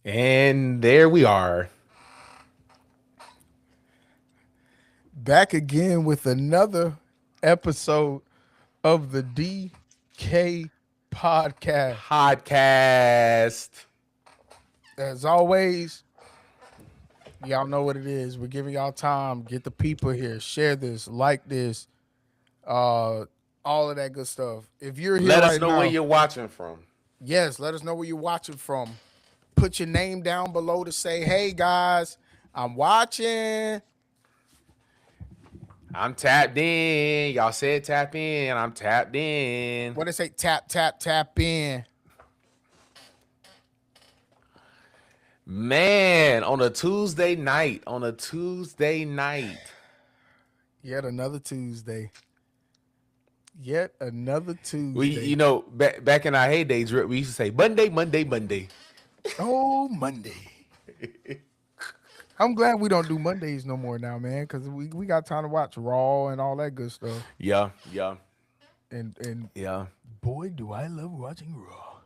And there we are. Back again with another episode of the DK podcast. Podcast. As always, y'all know what it is. We're giving y'all time. Get the people here. Share this. Like this. Uh, all of that good stuff. If you're here Let us right know where now, you're watching from. yes, let us know where you're watching from. Put your name down below to say, "Hey guys, I'm watching." I'm tapped in. Y'all said tap in. I'm tapped in. What they say? Tap, tap, tap in. Man, on a Tuesday night. On a Tuesday night. Yet another Tuesday. Yet another We, Tuesday. you know, back in our heyday, Drip, we used to say Monday, Monday, Monday. Oh, Monday. I'm glad we don't do Mondays no more now, man, because we got time to watch Raw and all that good stuff. Yeah, yeah, And yeah. boy, do I love watching Raw.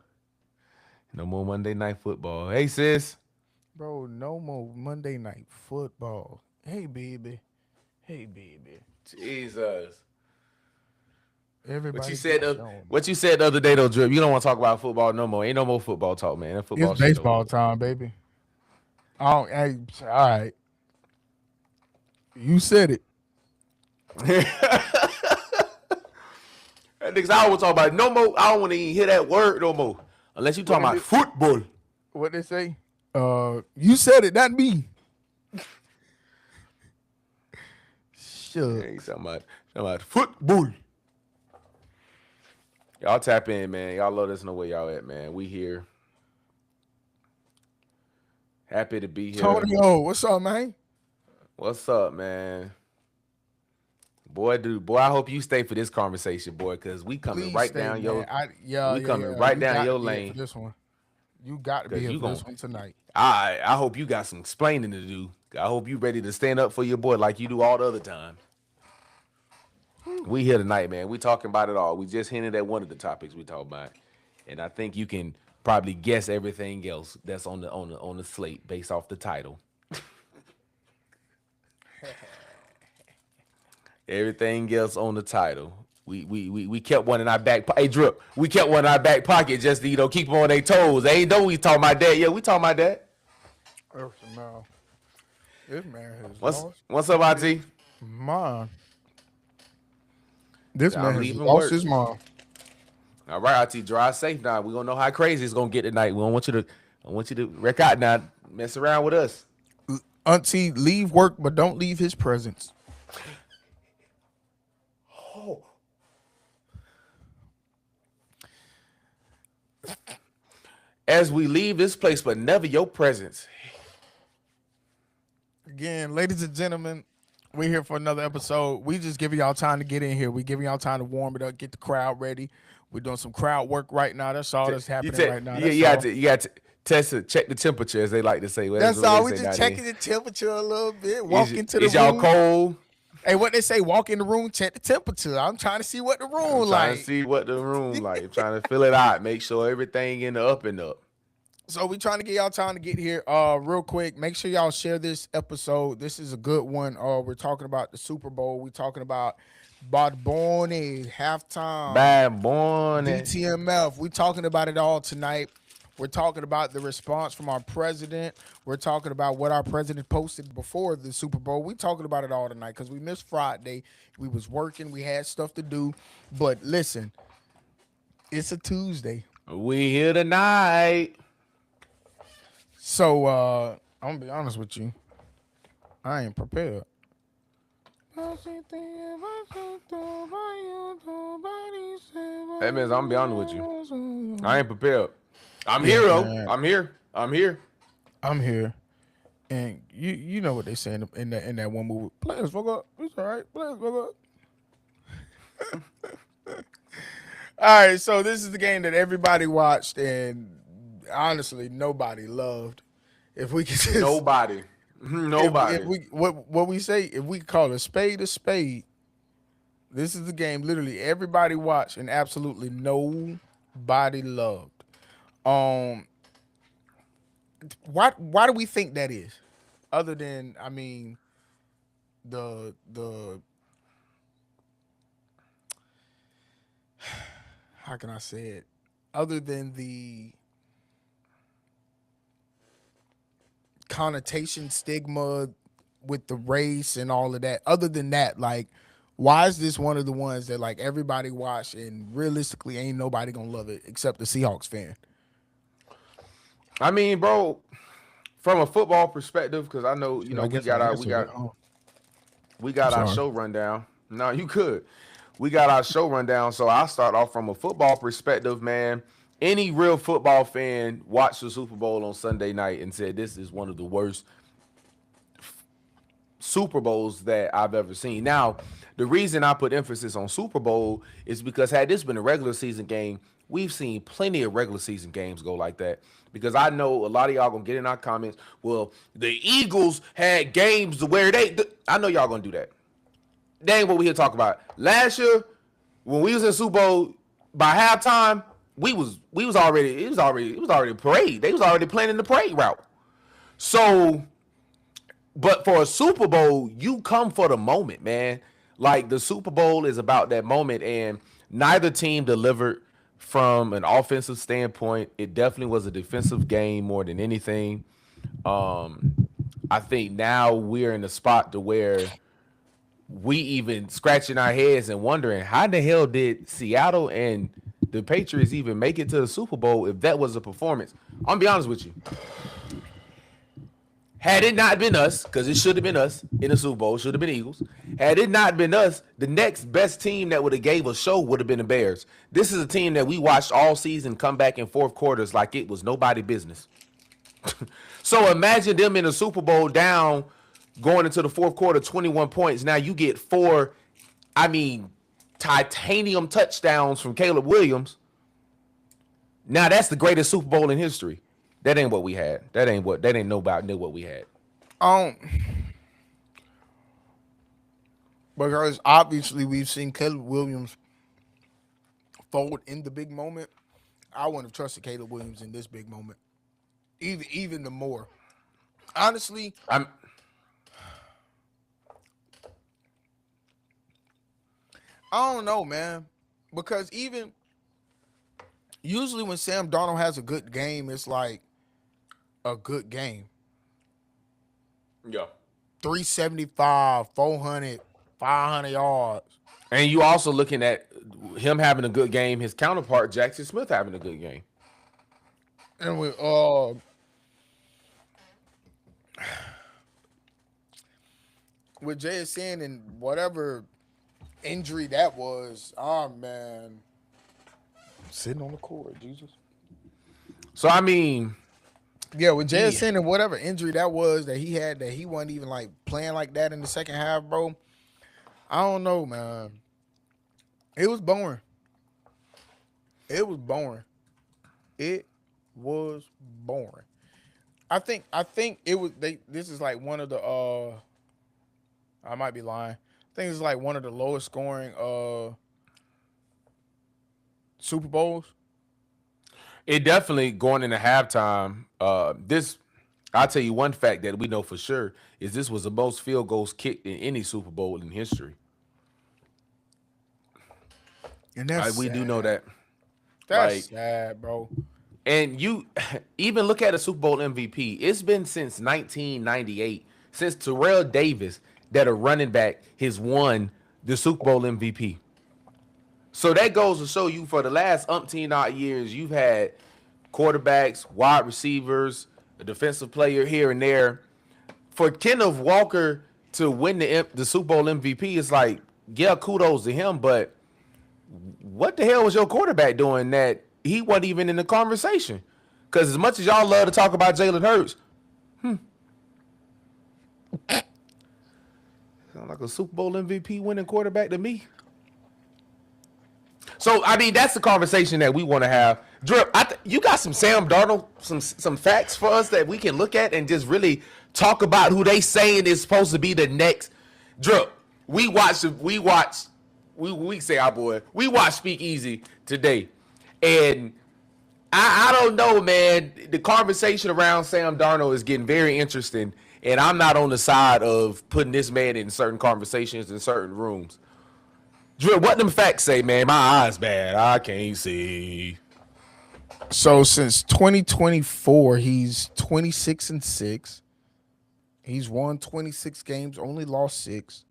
No more Monday night football. Hey, sis. Bro, no more Monday night football. Hey, baby. Hey, baby. Jesus. What you Everybody said? get shown. What you said the other day though, Drip? You don't want to talk about football no more. Ain't no more football talk, man. That It's football shit over baseball with. time, baby. Oh, hey, all right. You said it. That niggas, I don't want to talk about it no more. I don't want to even hear that word no more. Unless you What talking they about do? football. What they say? You said it, not me. Yeah, you Shucks. talking about football. Y'all tap in, man. Y'all let us know where y'all at, man. We here. Happy to be here. Tonyo, what's up, man? What's up, man? Boy, I hope you stay for this conversation, boy, cause Please stay, man. Yeah, we yeah, coming yeah. right You down got to your be here for lane, this one. You got to be cause here you for gon' this one tonight. I hope you got some explaining to do. I hope you ready to stand up for your boy like you do all the other time. We here tonight, man. We talking about it all. We just hinted at one of the topics we talk about, and I think you can probably guess everything else that's on the slate based off the title. Everything else on the title. We kept one in our back. Hey, Drip. We kept one in our back pocket just to keep them on their toes. They ain't know we talking about that. Yeah, we talking about that. Listen, now, this man has What's lost what's up, his IT? mind. This man I'm has leaving lost work. his mind. All right, IT, drive safe now. We gonna know how crazy it's gonna get tonight. We don't want you to. I want you to wreck out now. Mess around with us. Auntie, leave work, but don't leave his presence. Oh, as we leave this place, but never your presence. Again, ladies and gentlemen, we're here for another episode. We just giving y'all time to get in here. We giving y'all time to warm it up, get the crowd ready. We're doing some crowd work right now. That's all that's You happening take right now. you, That's you got all. to you got to test it, check the temperature as they like to say. Well, that's That's what they all. We say just down there. checking the temperature a little bit. Walk into the Is y'all room. cold? Hey, what they say? Walk in the room, check the temperature. I'm trying to see what the I'm room trying to like. see what the room like. I'm trying to fill it out. Make sure everything in the up and up. So we trying to get y'all time to get here. Real quick, make sure y'all share this episode. This is a good one. We're talking about the Super Bowl. We're talking about Bad Bunny halftime, Bad morning. DTMF. We're talking about it all tonight. We're talking about the response from our president. We're talking about what our president posted before the Super Bowl. We're talking about it all tonight because we missed Friday. We was working. We had stuff to do. But listen, it's a Tuesday. We here tonight. So I'm gonna be honest with you. I ain't prepared. That means I'm gonna be honest with you. I ain't prepared. I'm here Yeah, though. man. I'm here. I'm here. I'm here, and you know what they say in that one movie. Players fuck up. It's all right. Players fuck up. All right. So this is the game that everybody watched, and honestly, nobody loved. If we could just, Nobody. if Nobody. we what we say, if we could call a spade, this is the game. Literally, everybody watched, and absolutely nobody loved. Um, Why do we think that is? Other than, I mean, the how can I say it? Other than the connotation stigma with the race and all of that. Other than that, like, why is this one of the ones that like everybody watch and realistically ain't nobody gonna love it except the Seahawks fan? I mean, bro, from a football perspective, because I know I we guess I got our answered it. Oh, we I'm got our sorry. show rundown. No, you could. We got our show rundown. So I'll start off from a football perspective, man. Any real football fan watched the Super Bowl on Sunday night and said this is one of the worst Super Bowls that I've ever seen. Now, the reason I put emphasis on Super Bowl is because had this been a regular season game, we've seen plenty of regular season games go like that. Because I know a lot of y'all gonna get in our comments. Well, the Eagles had games to where I know y'all gonna do that. That ain't what we here talk about. Last year, when we was in Super Bowl, by halftime, we was already it was already a parade. They was already planning the parade route. So, but for a Super Bowl, you come for the moment, man. Like the Super Bowl is about that moment, and neither team delivered from an offensive standpoint. It definitely was a defensive game more than anything. I think now we're in a spot to where we even scratching our heads and wondering how the hell did Seattle and the Patriots even make it to the Super Bowl if that was a performance. I'm gonna be honest with you. Had it not been us, because it should have been us in the Super Bowl, should have been Eagles. Had it not been us, the next best team that would have gave a show would have been the Bears. This is a team that we watched all season come back in fourth quarters like it was nobody business. So imagine them in the Super Bowl down, going into the fourth quarter, 21 points. Now you get four, I mean, titanium touchdowns from Caleb Williams. Now that's the greatest Super Bowl in history. That ain't what we had. That ain't nobody knew what we had. Um, because obviously we've seen Caleb Williams fold in the big moment. I wouldn't have trusted Caleb Williams in this big moment, even the more. Honestly, I'm I don't know, man, because even usually when Sam Darnold has a good game, it's like a good game. Yeah. 375, 400, 500 yards. And you also looking at him having a good game, his counterpart Jackson Smith having a good game. And with JSN and whatever injury that was, oh man. Sitting on the court, Jesus. So I mean, Yeah, with JSN and whatever injury that was that he had, that he wasn't even like playing like that in the second half, bro. I don't know, man. It was boring. It was boring. It was boring. I think it was this is like one of the I might be lying. I think it's like one of the lowest scoring Super Bowls. it definitely going into halftime. I'll tell you one fact that we know for sure is this was the most field goals kicked in any Super Bowl in history. And that's We do sad. know that. That's Like, sad, bro. and you even look at a Super Bowl MVP. It's been since 1998, since Terrell Davis, that a running back has won the Super Bowl MVP. So that goes to show you for the last umpteen odd years, you've had quarterbacks, wide receivers, a defensive player here and there. For Kenneth Walker to win the Super Bowl MVP, it's like, yeah, kudos to him, but what the hell was your quarterback doing that he wasn't even in the conversation? Because as much as y'all love to talk about Jalen Hurts, sound like a Super Bowl MVP winning quarterback to me. So I mean, that's the conversation that we want to have. Drip, you got some Sam Darnold, some facts for us that we can look at and just really talk about who they saying is supposed to be the next. Drip, we say our boy. We watched Speak Easy today, and I don't know, man. The conversation around Sam Darnold is getting very interesting, and I'm not on the side of putting this man in certain conversations in certain rooms. Drill, what them facts say, man? My eyes bad. I can't see. So since 2024, he's 26-6. He's won 26 games, only lost 6.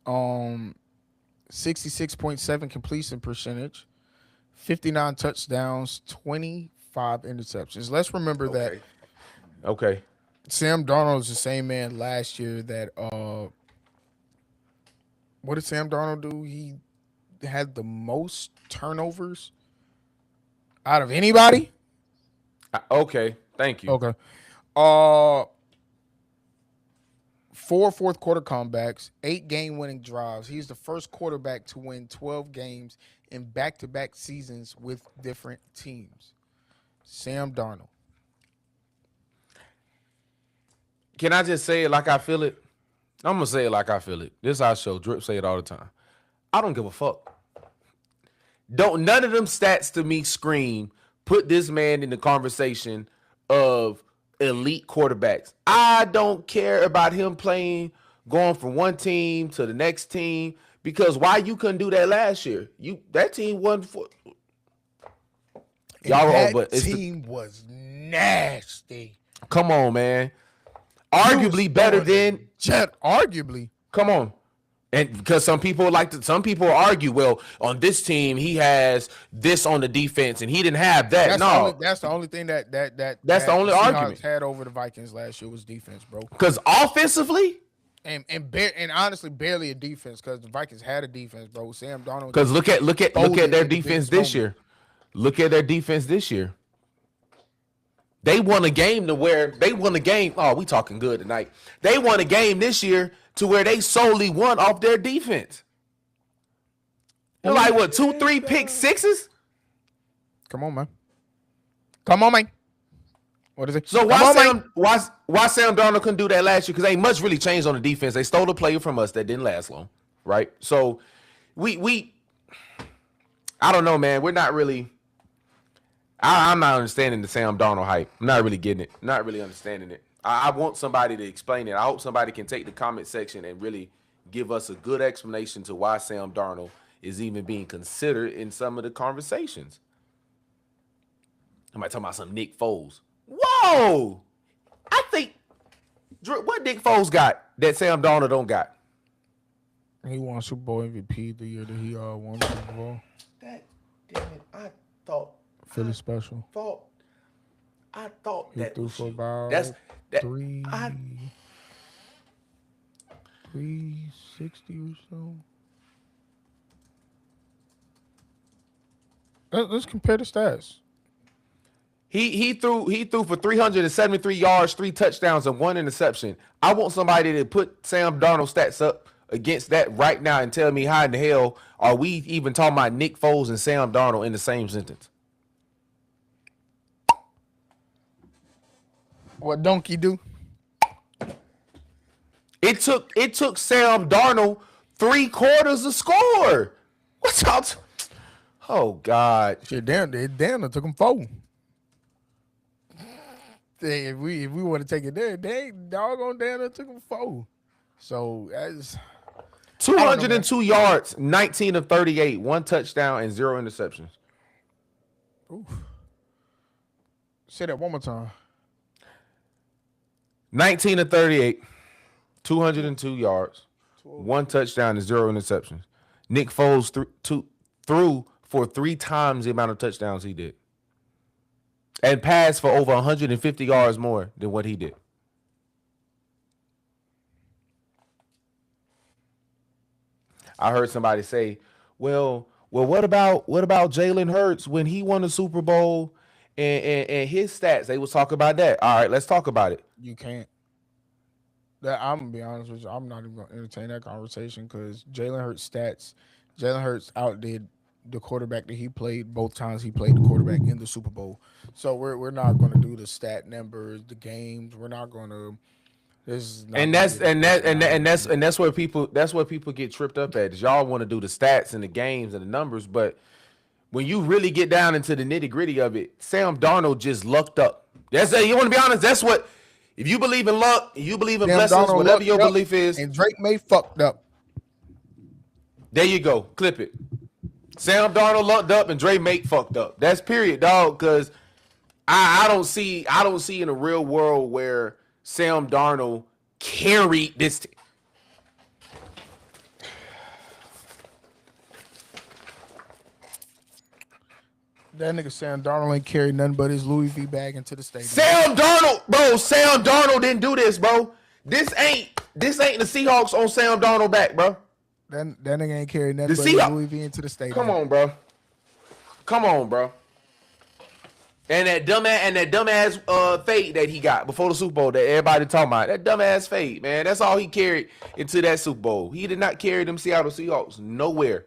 66.7 completion percentage, 59 touchdowns, 25 interceptions. Let's remember that Okay. Sam Darnold is the same man last year that what did Sam Darnold do? He had the most turnovers out of anybody. Okay. Thank you. Okay. Uh 4 fourth quarter comebacks, 8 game winning drives. He's the first quarterback to win 12 games in back-to-back seasons with different teams. Sam Darnold. Can I just say it like I feel it? I'm gonna say it like I feel it. This our show. Drip say it all the time. I don't give a fuck. Don't none of them stats to me scream put this man in the conversation of elite quarterbacks. I don't care about him going from one team to the next team because why you couldn't do that last year? That team won for y'all. That team was nasty. Come on, man. Arguably better than arguably. Come on. And because some people argue, well, on this team he has this on the defense and he didn't have that. That's the only thing that's the only argument had over the Vikings last year was defense, bro. Because offensively, and honestly, barely a defense because the Vikings had a defense, bro. Sam Darnold. Because look at their defense this year. Look at their defense this year. They won a game Oh, we talking good tonight. They won a game this year to where they solely won off their defense. They're like, what, 2-3 pick sixes? Come on, man. Come on, man. What is it? So why Sam Darnold couldn't do that last year? Because ain't much really changed on the defense. They stole a player from us that didn't last long, right? So we I don't know, man. We're not really I'm not understanding the Sam Darnold hype. I'm not really getting it. Not really understanding it. I want somebody to explain it. I hope somebody can take the comment section and really give us a good explanation to why Sam Darnold is even being considered in some of the conversations. I might talk about some Nick Foles. Whoa! I think what Nick Foles got that Sam Darnold don't got? He won Super Bowl MVP the year that he won the Super Bowl. That damn it! I thought Philly special. I thought he that threw for about 360 or so. Let's compare the stats. He threw for 373 yards, 3 touchdowns, and 1 interception. I want somebody to put Sam Darnold stats up against that right now and tell me how in the hell are we even talking about Nick Foles and Sam Darnold in the same sentence? What Donkey do? It took Sam Darnold 3 quarters to score. What's out? Oh God! Shit, damn, it took him 4. If we want to take it there, doggone damn, it took him 4. So that's 202 yards, 19 of 38, 1 touchdown and 0 interceptions. Oof. Say that one more time. 19 of 38, 202 yards, 1 touchdown and 0 interceptions. Nick Foles threw for 3 times the amount of touchdowns he did. And passed for over 150 yards more than what he did. I heard somebody say, well, what about Jalen Hurts when he won the Super Bowl and his stats? They was talking about that. All right, let's talk about it. You can't. I'm gonna be honest with you. I'm not even gonna entertain that conversation because Jalen Hurts stats. Jalen Hurts outdid the quarterback that he played both times he played the quarterback in the Super Bowl. So we're not going to do the stat numbers, the games. We're not going to. That's where people get tripped up at. Is y'all want to do the stats and the games and the numbers, but when you really get down into the nitty gritty of it, Sam Darnold just lucked up. That's you want to be honest. That's what. If you believe in luck, you believe in Sam blessings, Darnold whatever looked your up, belief is. and Drake May fucked up. There you go. Clip it. Sam Darnold lucked up and Dre Mate fucked up. That's period, dog. Because I don't see in a real world where Sam Darnold carried this. That nigga Sam Darnold ain't carried nothing but his Louis V bag into the stadium. Sam Darnold didn't do this, bro. This ain't the Seahawks on Sam Darnold back, bro. That nigga ain't carried nothing but his Louis V into the stadium. Come on, bro. And that dumbass fade that he got before the Super Bowl that everybody talking about. That dumbass fade, man. That's all he carried into that Super Bowl. He did not carry them Seattle Seahawks nowhere.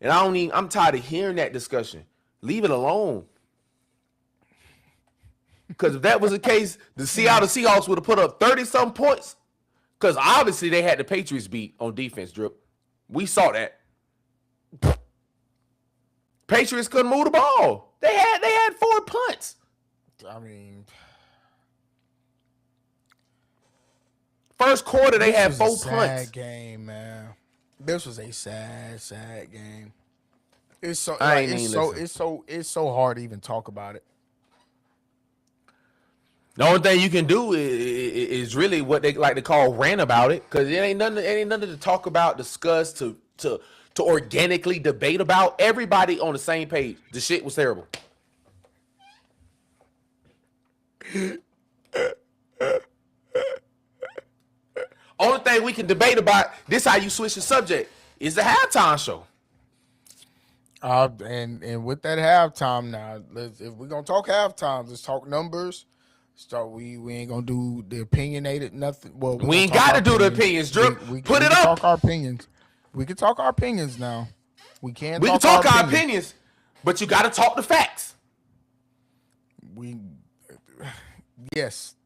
And I'm tired of hearing that discussion. Leave it alone. Because if that was the case, the Seattle Seahawks would have put up 30-some points. Because obviously they had the Patriots beat on defense, Drip. We saw that. Patriots couldn't move the ball. They had 4 punts. I mean, first quarter they had 4 punts. Sad game, man. This was a sad game. It's so it's so hard to even talk about it. The only thing you can do is really what they like to call rant about it, because it ain't nothing to talk about, discuss, to organically debate about. Everybody on the same page. The shit was terrible. Only thing we can debate about, this how you switch the subject, is the halftime show. And with that halftime now, if we're gonna talk halftime, let's talk numbers. We ain't gonna do the opinionated nothing. Well, we ain't got to do the opinions, Drew. Put it up. Talk our opinions. We can talk our opinions now. We can talk our opinions, but you got to talk the facts. Yes.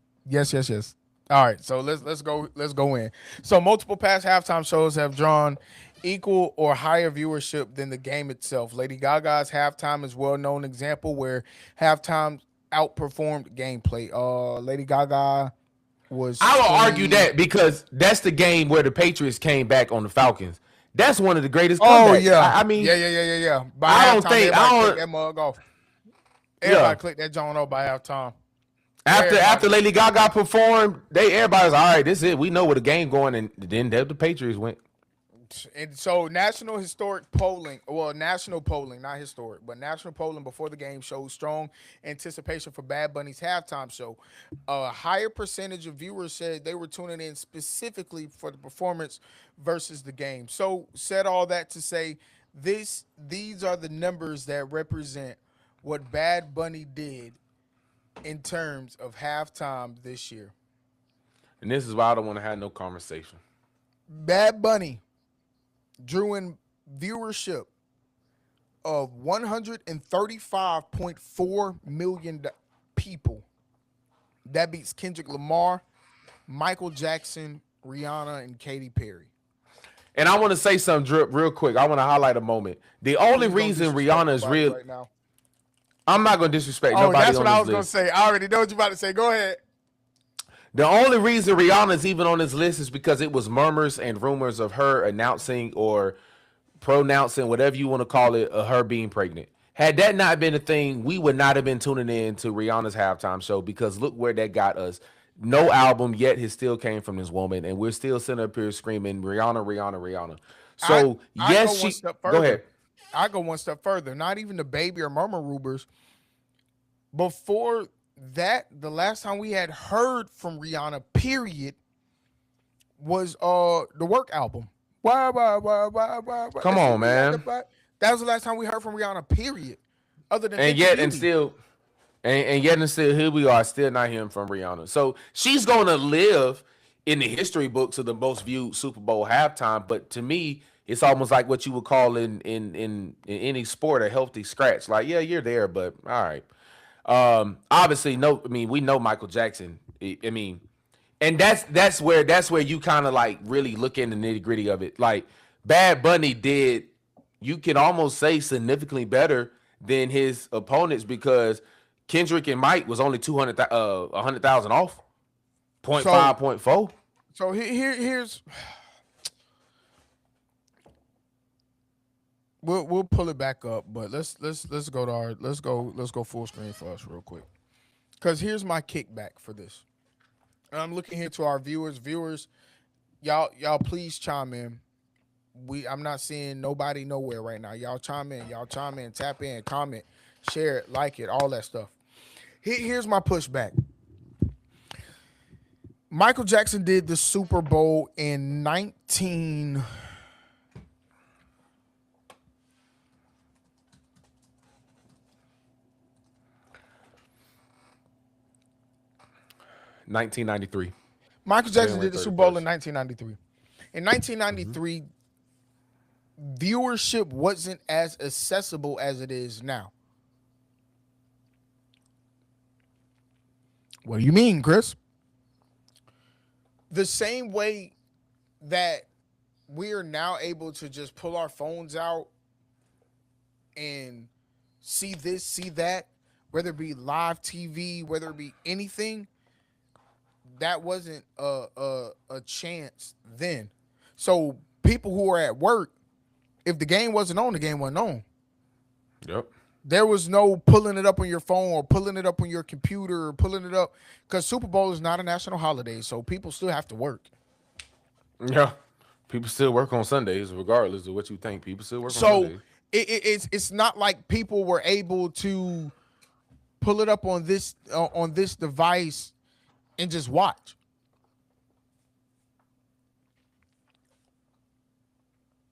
All right, so let's go in. So multiple past halftime shows have drawn equal or higher viewership than the game itself. Lady Gaga's halftime is a well-known example where halftime outperformed gameplay. Lady Gaga was. I will argue that because that's the game where the Patriots came back on the Falcons. That's one of the greatest comebacks. Oh yeah, I mean, yeah. I don't think click that mug off. Everybody click that joint off by halftime. After Lady Gaga performed, everybody's all right. This is it. We know where the game going, and then the Patriots went. And so national polling, not historic, but national polling before the game shows strong anticipation for Bad Bunny's halftime show. A higher percentage of viewers said they were tuning in specifically for the performance versus the game. So said all that to say these are the numbers that represent what Bad Bunny did in terms of halftime this year. And this is why I don't want to have no conversation. Bad Bunny drew in viewership of 135.4 million people. That beats Kendrick Lamar, Michael Jackson, Rihanna, and Katy Perry. And I want to say something, Drip, real quick. I want to highlight a moment. The only reason Rihanna is real. Right now. I'm not going to disrespect nobody. That's what I was going to say. I already know what you're about to say. Go ahead. The only reason Rihanna's even on this list is because it was murmurs and rumors of her announcing or pronouncing, whatever you want to call it, of her being pregnant. Had that not been a thing, we would not have been tuning in to Rihanna's halftime show, because look where that got us. No album yet has still came from this woman, and we're still sitting up here screaming, Rihanna. So, go ahead. I go one step further. Not even the baby or murmur rumors. Before that, the last time we had heard from Rihanna, period, was the Work album. Come on, man. That was the last time we heard from Rihanna, period. Other than and yet still here we are, still not hearing from Rihanna. So she's gonna live in the history books of the most viewed Super Bowl halftime. But to me, it's almost like what you would call in any sport a healthy scratch. Like, yeah, you're there, but all right. Obviously, we know Michael Jackson. And that's where you kind of like really look in the nitty gritty of it. Like, Bad Bunny did you can almost say significantly better than his opponents because Kendrick and Mike was only 100,000 off, point So 5, point 4. here's we'll pull it back up, but let's go to our let's go full screen for us real quick. Cause here's my kickback for this. And I'm looking here to our viewers, y'all please chime in. I'm not seeing nobody nowhere right now. Y'all chime in, tap in, comment, share it, like it, all that stuff. Here's my pushback. Michael Jackson did the Super Bowl in 1993. Michael Jackson January did the Super Bowl in 31st. 1993. In 1993, viewership wasn't as accessible as it is now. What do you mean, Chris? The same way that we are now able to just pull our phones out and see this, see that, whether it be live TV, whether it be anything, that wasn't a chance then. So people who are at work, if the game wasn't on, the game wasn't on. Yep. There was no pulling it up on your phone or pulling it up on your computer or pulling it up because Super Bowl is not a national holiday, so people still have to work. Yeah. People still work on Sundays, regardless of what you think. People still work on So Sundays. it's not like people were able to pull it up on this device and just watch.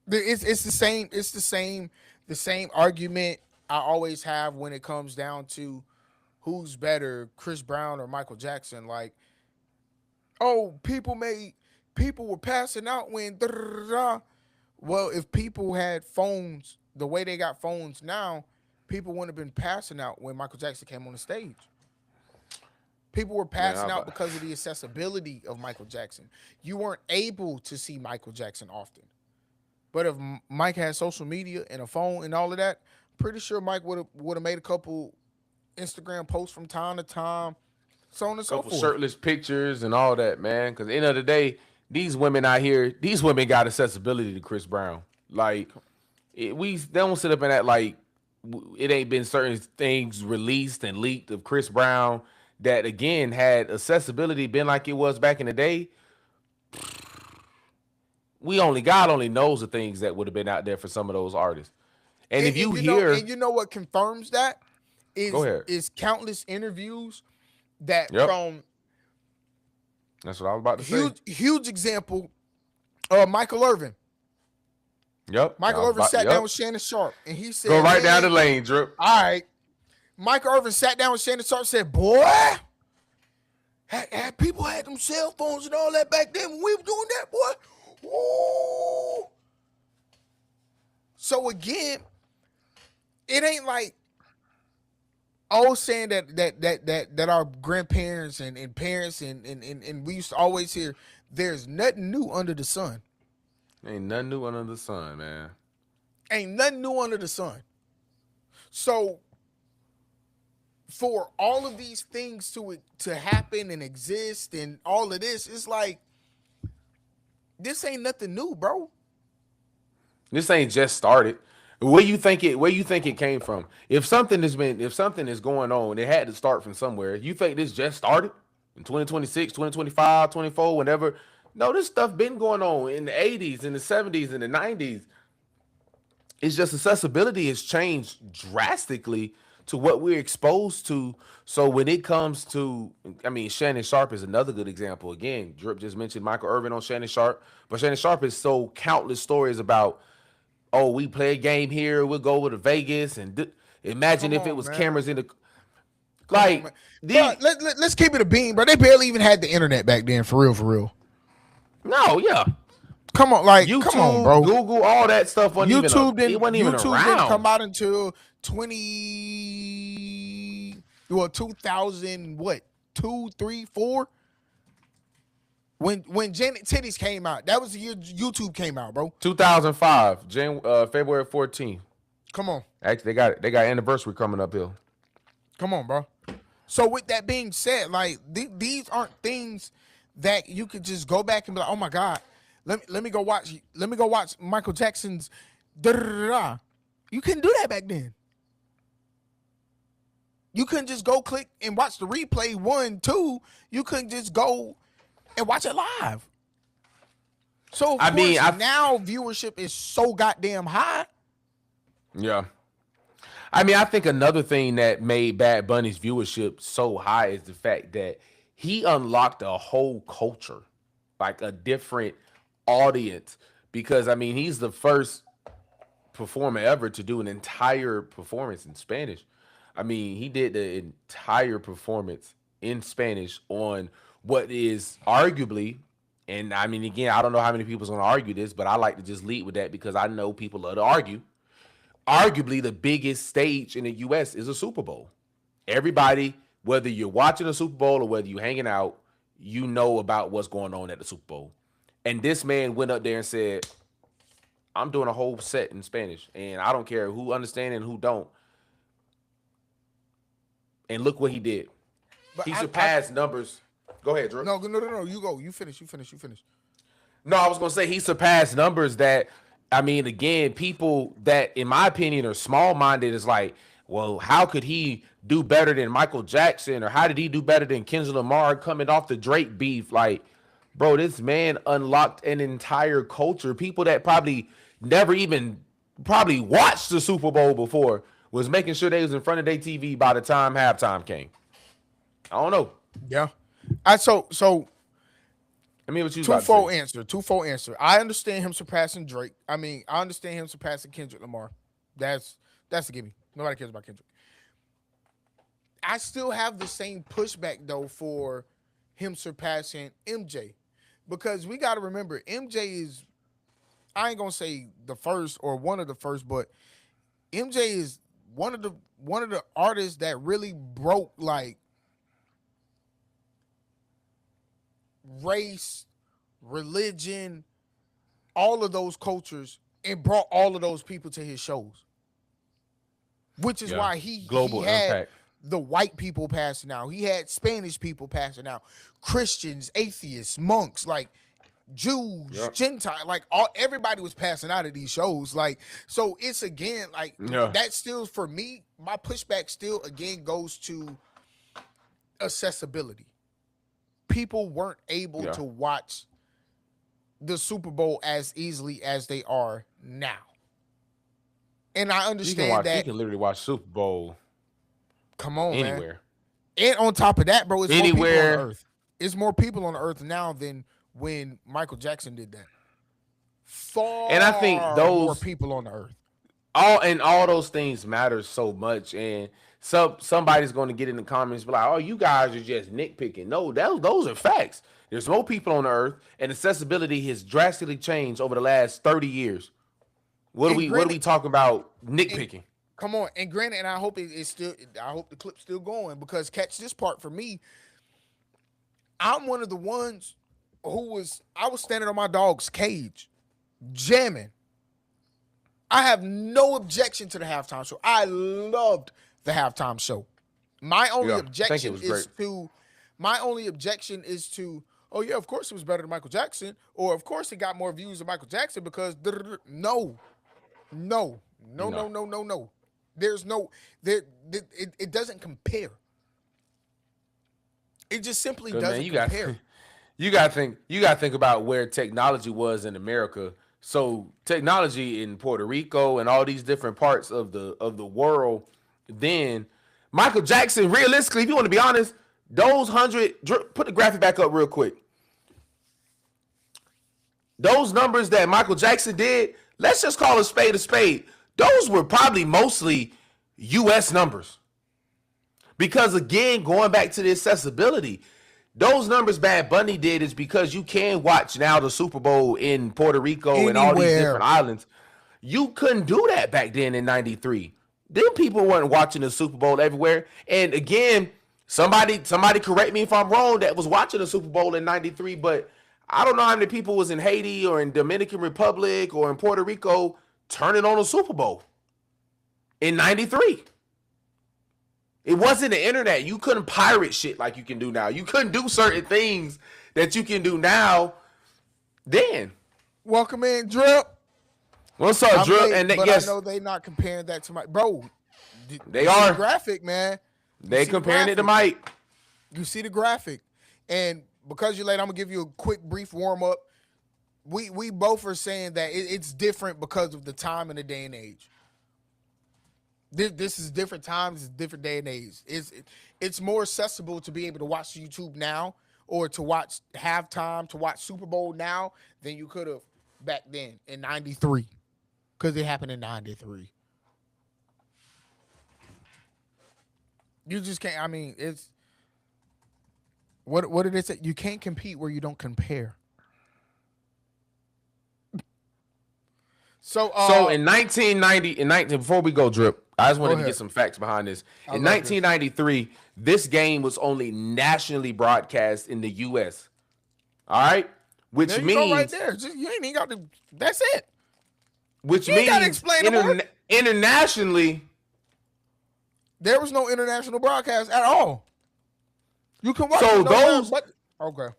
It's the same argument I always have when it comes down to who's better, Chris Brown or Michael Jackson. Like, oh, people were passing out when da, da, da, da. Well, if people had phones the way they got phones now, people wouldn't have been passing out when Michael Jackson came on the stage. People were passing out because of the accessibility of Michael Jackson. You weren't able to see Michael Jackson often. But if Mike had social media and a phone and all of that, pretty sure Mike would have made a couple Instagram posts from time to time, so on and so Couple forth. shirtless pictures and all that, man. Because at the end of the day, these women out here, these women got accessibility to Chris Brown. Like, they don't sit up and act like it ain't been certain things released and leaked of Chris Brown that, again, had accessibility been like it was back in the day. God only knows the things that would have been out there for some of those artists. And if you hear, and you know what confirms that go ahead. is countless interviews that Yep. from That's what I was about to say. huge example, Michael Irvin. Yep. Michael Irvin sat down with Shannon Sharp and he said, go right down the lane, Drip. All right. Michael Irvin sat down with Shannon Sharp and said, boy, had people had them cell phones and all that back then when we were doing that, boy. Ooh. So again, it ain't like saying that our grandparents and parents and we used to always hear there's nothing new under the sun. Ain't nothing new under the sun, man. Ain't nothing new under the sun. So for all of these things to happen and exist and all of this, it's like this ain't nothing new, bro. This ain't just started. Where you think it came from? If something is going on, it had to start from somewhere. You think this just started in 2026, 2025, 24, whenever? No, this stuff been going on in the 80s, in the 70s, in the 90s. It's just accessibility has changed drastically to what we're exposed to. So when it comes to, I mean, Shannon Sharp is another good example. Again, Drip just mentioned Michael Irvin on Shannon Sharp, but Shannon Sharp has told countless stories about, oh, we play a game here, we'll go over to Vegas, and imagine if it was cameras in the, like, let's keep it a beam, bro. They barely even had the internet back then, for real. No, yeah. Come on, like, YouTube, come on, bro. Google, all that stuff wasn't YouTube even didn't around. Come out until 2000 what 2, 3, 4. When Janet Titties came out, that was the year YouTube came out, bro. 2005, February 14th. Come on. Actually, they got anniversary coming up here. Come on, bro. So with that being said, like these aren't things that you could just go back and be like, oh my God, let me go watch Michael Jackson's da da da da. You couldn't do that back then. You couldn't just go click and watch the replay 1, 2. You couldn't just go and watch it live. So of course now viewership is so goddamn high. Yeah. I mean, I think another thing that made Bad Bunny's viewership so high is the fact that he unlocked a whole culture, like a different audience. Because, I mean, he's the first performer ever to do an entire performance in Spanish. I mean, he did the entire performance in Spanish on what is arguably, and I mean, again, I don't know how many people's going to argue this, but I like to just lead with that because I know people love to argue. Arguably, the biggest stage in the U.S. is a Super Bowl. Everybody, whether you're watching a Super Bowl or whether you're hanging out, you know about what's going on at the Super Bowl. And this man went up there and said, I'm doing a whole set in Spanish, and I don't care who understands and who don't. And look what he did. But he surpassed numbers. Go ahead, Drew. No. You go. You finish. No, I was going to say he surpassed numbers that, I mean, again, people that, in my opinion, are small-minded is like, well, how could he do better than Michael Jackson? Or how did he do better than Kendrick Lamar coming off the Drake beef? Like, bro, this man unlocked an entire culture. People that probably never even probably watched the Super Bowl before was making sure they was in front of their TV by the time halftime came. I don't know. Yeah. I mean, what you twofold answer. I understand him surpassing Drake. I mean, I understand him surpassing Kendrick Lamar. That's a gimme. Nobody cares about Kendrick. I still have the same pushback though for him surpassing MJ, because we got to remember MJ is, I ain't gonna say the first or one of the first, but MJ is one of the artists that really broke like race, religion, all of those cultures, and brought all of those people to his shows. Which is why he had impact. The white people passing out. He had Spanish people passing out, Christians, atheists, monks, like Jews, Gentiles, like everybody was passing out of these shows. Like, so it's again like that still for me, my pushback still again goes to accessibility. People weren't able to watch the Super Bowl as easily as they are now. And I understand that you can literally watch Super Bowl. Come on, anywhere. Man. And on top of that, bro, it's anywhere. More people on the earth. It's more people on the earth now than when Michael Jackson did that. And I think those more people on the earth. All those things matter so much. And somebody's going to get in the comments and be like, "Oh, you guys are just nitpicking." No, those are facts. There's more people on the earth, and accessibility has drastically changed over the last 30 years. What are we talking about nitpicking? Come on, and granted, and I hope I hope the clip's still going, because catch this part for me. I'm one of the ones I was standing on my dog's cage, jamming. I have no objection to the halftime show. I loved the halftime show. My only objection is to, oh yeah, of course it was better than Michael Jackson, or of course it got more views than Michael Jackson because no. There's it doesn't compare. It just simply doesn't compare. You got to think about where technology was in America. So technology in Puerto Rico and all these different parts of the world, then Michael Jackson, realistically, if you want to be honest, those 100, put the graphic back up real quick. Those numbers that Michael Jackson did, let's just call a spade a spade. Those were probably mostly U.S. numbers. Because again, going back to the accessibility, those numbers Bad Bunny did is because you can watch now the Super Bowl in Puerto Rico and all these different islands. You couldn't do that back then in 93. Then people weren't watching the Super Bowl everywhere. And again, somebody correct me if I'm wrong that was watching the Super Bowl in 93, but I don't know how many people was in Haiti or in Dominican Republic or in Puerto Rico turning on the Super Bowl in '93. It wasn't the internet. You couldn't pirate shit like you can do now. You couldn't do certain things that you can do now. Then, Welcome in, Drip. what's up, I'm Drip? late, And but yes, I know they not comparing that to my bro. they You see the are. graphic, man. They see the comparing it to graphic. Mike. You see the graphic, and because you're late, I'm gonna give you a quick, brief warm up. We both are saying that it's different because of the time and the day and age. This is different times, it's different day and age. It's more accessible to be able to watch YouTube now or to watch halftime, to watch Super Bowl now than you could have back then in '93, because it happened in '93. You just can't. I mean, it's what did it say? You can't compete where you don't compare. So, So in 1990, before we go, Drip, I just go wanted to get ahead. some facts behind this. I In love this. 1993, this game was only nationally broadcast in the U.S. All right, There which you go, right means there. Just, you ain't even got to. That's it. which You ain't got to means explain no more. internationally. There was no international broadcast at all. You can watch So it nowhere those but okay.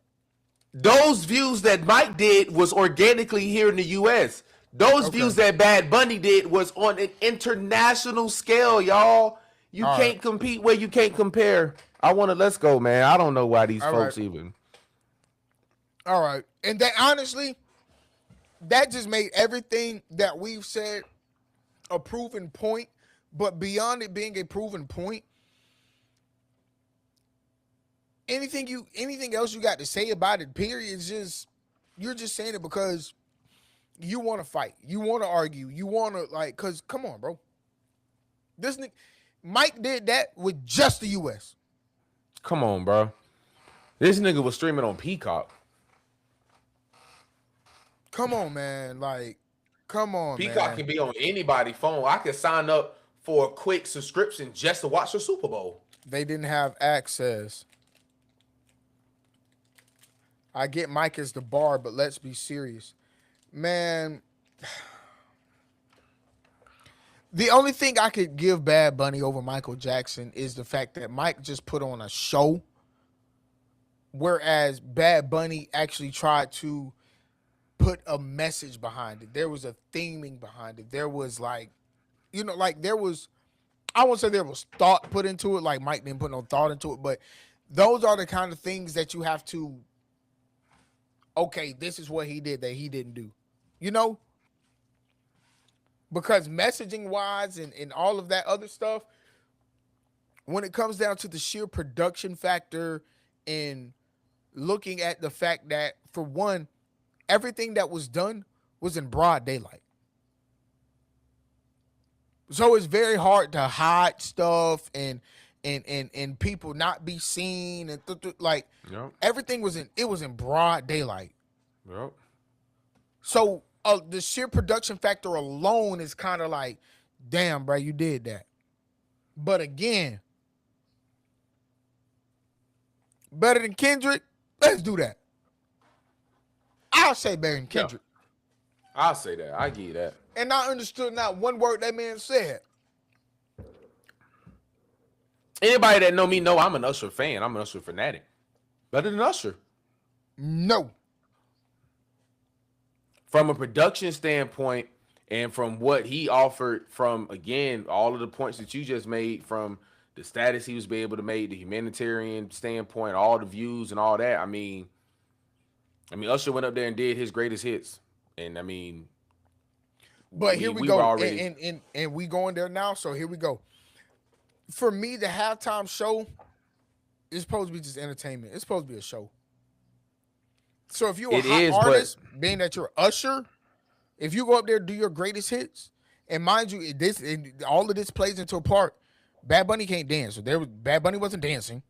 those views that Mike did was organically here in the U.S. Those Okay. views that Bad Bunny did was on an international scale, y'all. You All right. can't compete where you can't compare. Let's go, man. I don't know why these All right. folks even. All right. And that honestly, that just made everything that we've said a proven point. But beyond it being a proven point, anything else you got to say about it, period, is just you're just saying it because you want to fight, you want to argue, you want to like. Cause come on, bro, this Mike did that with just the U.S. Come on, bro. This nigga was streaming on Peacock. Come on, man, like, come on, Peacock man. can be on anybody's phone. I can sign up for a quick subscription just to watch the Super Bowl. They didn't have access. I get Mike as the bar, but let's be serious, man. The only thing I could give Bad Bunny over Michael Jackson is the fact that Mike just put on a show, whereas Bad Bunny actually tried to put a message behind it. There was a theming behind it. There was like, like there was, I won't say there was thought put into it, like Mike didn't put no thought into it, but those are the kind of things that you have to, okay, this is what he did that he didn't do. You know? Because messaging wise and all of that other stuff, when it comes down to the sheer production factor and looking at the fact that, for one, everything that was done was in broad daylight. So it's very hard to hide stuff and people not be seen and like Yep. everything was in broad daylight. Yep. So the sheer production factor alone is kind of like, damn, bro, you did that. But again, better than Kendrick, let's do that. I'll say better than Kendrick. Yeah. I'll say that. I give you that. And I understood not one word that man said. Anybody that know me know I'm an Usher fan. I'm an Usher fanatic. Better than Usher. No. From a production standpoint and from what he offered from, again, all of the points that you just made, from the status he was able to make, the humanitarian standpoint, all the views and all that. I mean, Usher went up there and did his greatest hits. And I mean, But here we we go. were already... And we going there now, so here we go. For me, the halftime show is supposed to be just entertainment. It's supposed to be a show. So if you're a hot artist, being that you're Usher, if you go up there do your greatest hits, and mind you, all of this plays into a part. Bad Bunny can't dance, so Bad Bunny wasn't dancing.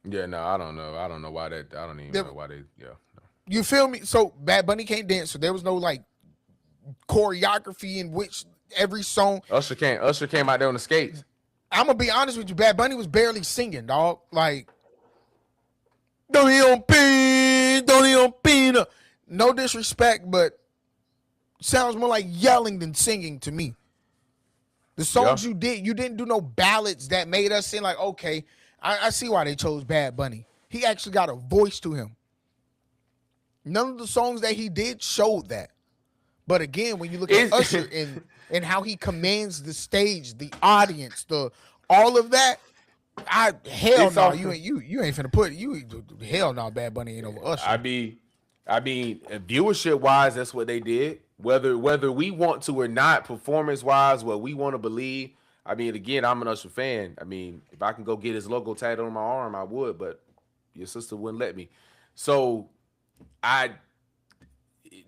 Yeah, no, I don't know. I don't know why that. I don't even know why they. Yeah. No. You feel me? So Bad Bunny can't dance, so there was no like choreography in which every song. Usher came out there on the skates. I'm gonna be honest with you, Bad Bunny was barely singing, dog. Like, Don't even pin. No disrespect, but sounds more like yelling than singing to me. The Yeah. songs you didn't do no ballads that made us sing like, okay, I see why they chose Bad Bunny. He actually got a voice to him. None of the songs that he did showed that. But again, when you look at It's Usher and how he commands the stage, the audience, the all of that, I hell it's no, all. you ain't finna put you hell no, Bad Bunny ain't over I Usher. mean, viewership wise, that's what they did. Whether we want to or not, performance wise, what we want to believe. I mean, again, I'm an Usher fan. I mean, if I can go get his logo tattooed on my arm, I would, but your sister wouldn't let me. So I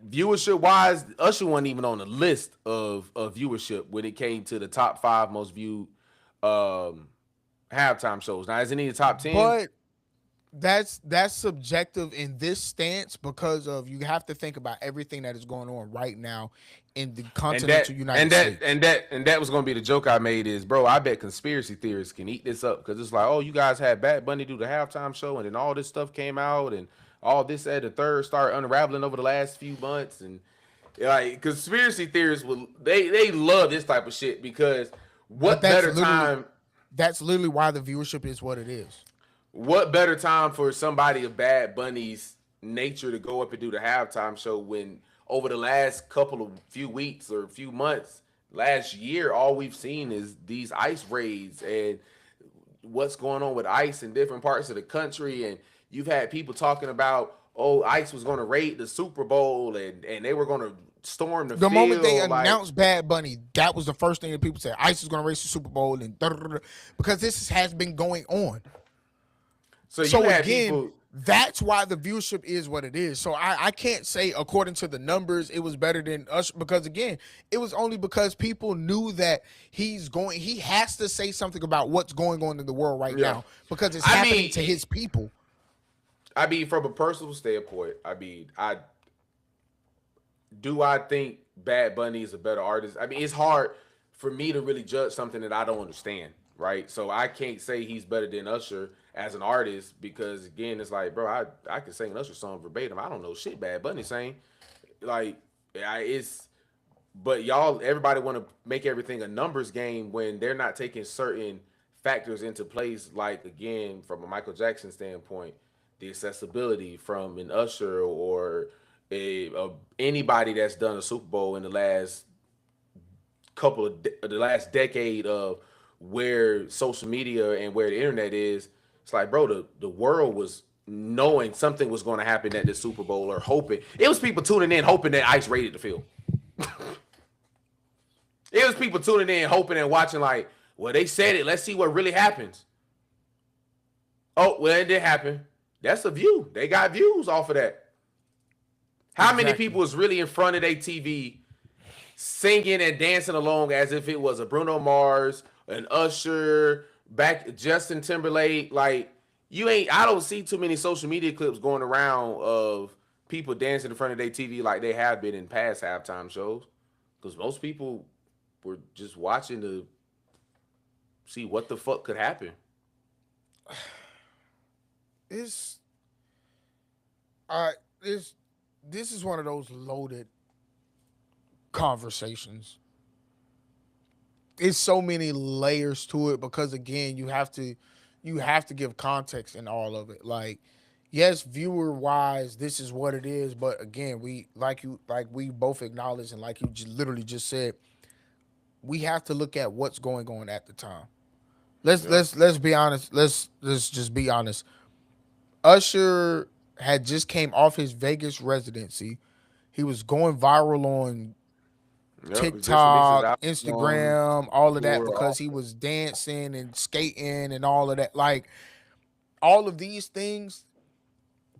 viewership wise, Usher wasn't even on the list of viewership when it came to the top 5 most viewed um halftime shows. Now, is it in the top 10? But that's subjective in this stance because of you have to think about everything that is going on right now in the And continental that and United that States. and that and that was gonna be the joke I made is, bro, I bet conspiracy theorists can eat this up because it's like, oh, you guys had Bad Bunny do the halftime show, and then all this stuff came out, and all this at the third started unraveling over the last few months, and like conspiracy theorists will they love this type of shit because But what better time that's literally why the viewership is what it is. what better time for somebody of Bad Bunny's nature to go up and do the halftime show when over the last couple of few weeks or few months, last year, all we've seen is these ICE raids and what's going on with ICE in different parts of the country. And you've had people talking about, oh, ICE was going to raid the Super Bowl and they were going to storm the The moment they field. Like, announced Bad Bunny, that was the first thing that people said. ICE is going to race the Super Bowl and because this has been going on. so you So had again, people. that's why the viewership is what it is. So I can't say according to the numbers it was better than us because again, it was only because people knew that he has to say something about what's going on in the world right Yeah. now because it's I happening mean, to his people. from a personal standpoint, I think Bad Bunny is a better artist. I mean, it's hard for me to really judge something that I don't understand, right? So I can't say he's better than Usher as an artist because again, it's like, bro, I can sing an Usher song verbatim. I don't know shit Bad Bunny saying. Like, it's but y'all, everybody want to make everything a numbers game when they're not taking certain factors into place. Like again, from a Michael Jackson standpoint, the accessibility from an Usher or anybody that's done a Super Bowl in the last the last decade of where social media and where the internet is. It's like, bro, the world was knowing something was going to happen at the Super Bowl or hoping. It was people tuning in hoping that ICE raided the field. It was people tuning in, hoping and watching, like, well, they said it. Let's see what really happens. Oh, well, it did happen. That's a view. They got views off of that. How many Exactly. people was really in front of their TV singing and dancing along as if it was a Bruno Mars, an Usher, back Justin Timberlake? Like, you ain't, I don't see too many social media clips going around of people dancing in front of their TV like they have been in past halftime shows. Because most people were just watching to see what the fuck could happen. It's uh it's this is one of those loaded conversations. It's so many layers to it because again, you have to give context in all of it. Like, yes, viewer wise, this is what it is, but again, we both acknowledge and like you literally just said, we have to look at what's going on at the time. Yeah. Let's be honest. Let's just be honest. Usher had just came off his Vegas residency. He was going viral on Yep. We just released his TikTok, album Instagram, all of that tour. because he was dancing and skating and all of that. Like all of these things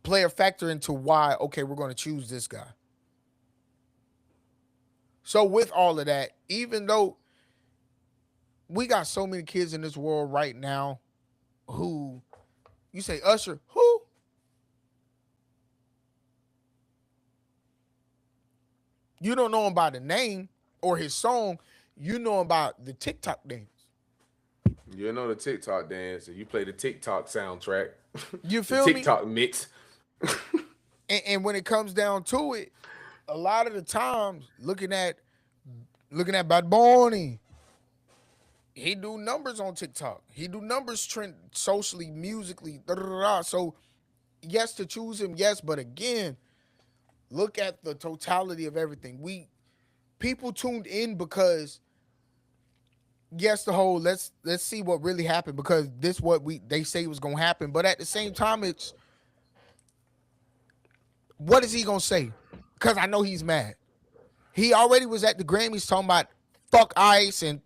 play a factor into why, okay, we're going to choose this guy. So with all of that, even though we got so many kids in this world right now who you say Usher, who? You don't know him by the name or his song, you know him by the TikTok names. You know the TikTok dance, and you play the TikTok soundtrack, You the feel me? TikTok mix. And when it comes down to it, a lot of the times looking at Bad Bunny, he do numbers on TikTok. He do numbers trend socially, musically. Da, da, da, da. So yes, to choose him, yes, but again, look at the totality of everything. People tuned in because yes, the whole let's see what really happened because this what they say was gonna happen. But at the same time, it's what is he gonna say? Because I know he's mad. He already was at the Grammys talking about fuck ICE and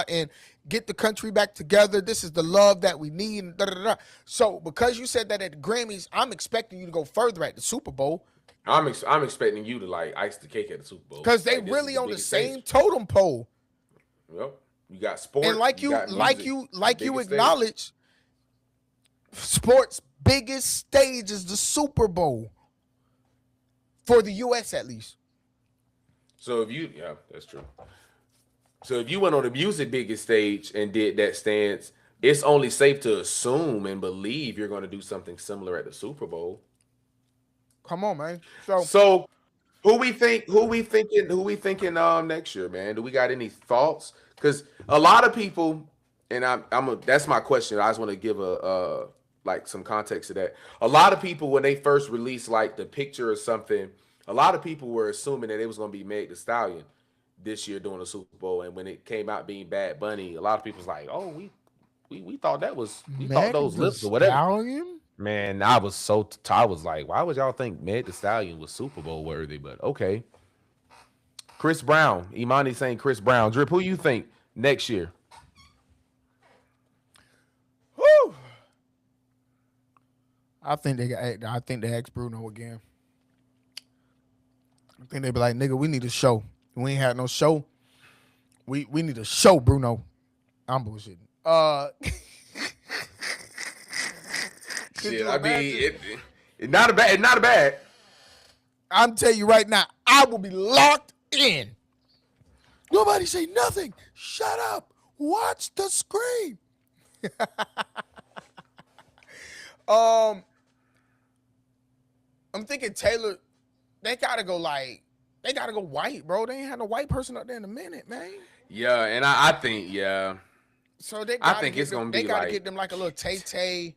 and get the country back together. This is the love that we need. And So because you said that at the Grammys, I'm expecting you to go further at the Super Bowl I'm expecting you to like ice the cake at the Super Bowl. because they Like this is really the on the biggest same stage. totem pole. Yep. You got And sport. like You you, got like music. you, The like you biggest stage. acknowledge, sports' biggest stage is the Super Bowl for the U.S. at least. So if you, yeah, that's true. So if you went on the music biggest stage and did that stance, it's only safe to assume and believe you're going to do something similar at the Super Bowl. Come on, man. So So who we thinking next year, man? Do we got any thoughts? Because a lot of people, and that's my question. I just want to give a like some context to that. A lot of people when they first released like the picture or something, a lot of people were assuming that it was going to be Meg the Stallion this year during the Super Bowl, and when it came out being Bad Bunny, a lot of people was like, "Oh, we thought that was we thought Meg those the lips or whatever." Stallion. Man, I was so I was like, why would y'all think Meg the Stallion was Super Bowl worthy? But okay, Chris Brown, Imani saying Chris Brown. Drip, who you think next year? Whew. I think they asked Bruno again. I think they be like, nigga, we need a show. We ain't had no show. We need a show, Bruno. I'm bullshitting. Could Shit, you I mean, imagine? it not a bad. I'm telling you right now, I will be locked in. Nobody say nothing. Shut up. Watch the screen. Um, I'm thinking Taylor. They gotta go white, bro. They ain't had no white person up there in a minute, man. Yeah, and I think So they I gotta think get it's them. gonna They be gotta like get them like a little Tay Tay.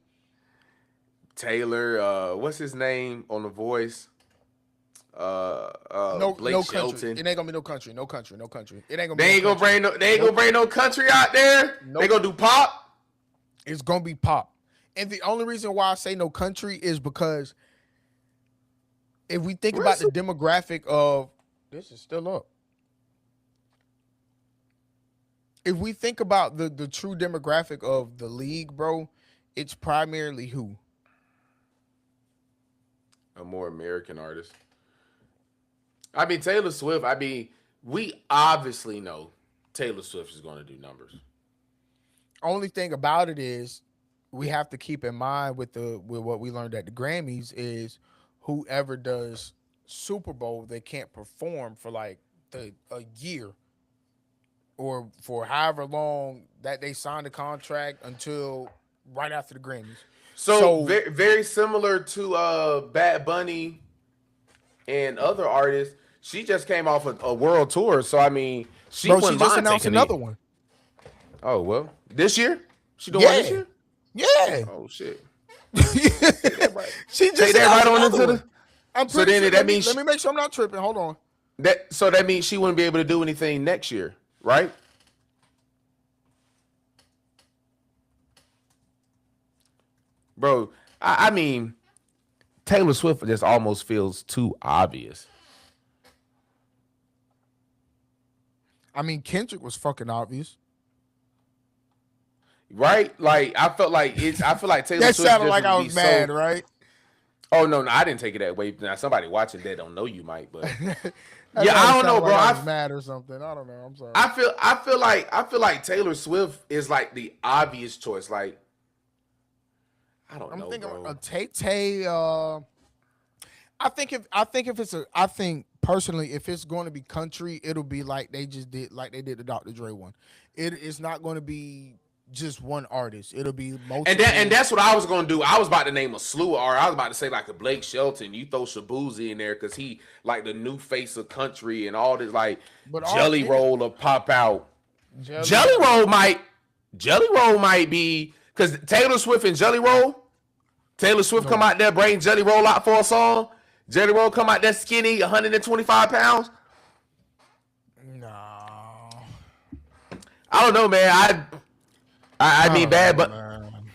Taylor. What's his name on the Voice? No, Blake no country. Shelton. It ain't gonna be no country. No country. No country. It ain't gonna be They no ain't gonna country. bring no. They ain't gonna Nope. bring no country out there. They Nope. gonna do pop. It's gonna be pop. And the only reason why I say no country is because if we think about the Where's demographic of this is still up. If we think about the true demographic of the league, bro, it's primarily who? a more American artist? I mean Taylor Swift. I mean, we obviously know Taylor Swift is going to do numbers. Only thing about it is we have to keep in mind with what we learned at the Grammys is whoever does Super Bowl they can't perform for like a year or for however long that they signed the contract until right after the Grammys. So So very similar to Bad Bunny and other artists. She just came off a world tour, so I mean, she bro, she wouldn't just mind announced taking it. another one. Oh well, this year she doing one this Yeah. year. Yeah. Oh shit, take that right, She take just that right announced on another into one. the. I'm So pretty then sure. that Let means me make sure I'm not tripping. Hold on. that means she wouldn't be able to do anything next year, right? Bro, I mean, Taylor Swift just almost feels too obvious. I mean, Kendrick was fucking obvious. Right? Like I felt like it's. I feel like Taylor That Swift sounded just like would I be was mad, so. right? Oh no, I didn't take it that way. Now somebody watching that don't know you might, but That yeah, might I have don't know, sounded bro. like I was mad or something. I don't know. I'm sorry. I feel like Taylor Swift is like the obvious choice. Like I don't I'm know, thinking a bro. Tay Tay. I think personally, if it's going to be country, it'll be like they just did, like they did the Dr. Dre one. It's not going to be. just one artist. It'll be And multiple. that's what I was gonna do. I was about to name a slew of art. I was about to say like a Blake Shelton. You throw Shabuzi in there because he like the new face of country and all this like But all Jelly yeah, Roll will pop out. Jelly Jelly Roll. Roll might Jelly Roll might be because Taylor Swift and Jelly Roll. Taylor Swift come No, out there, bring Jelly Roll out for a song. Jelly Roll come out there skinny, 125 pounds. no, I don't know, man. I I mean, don't know, man.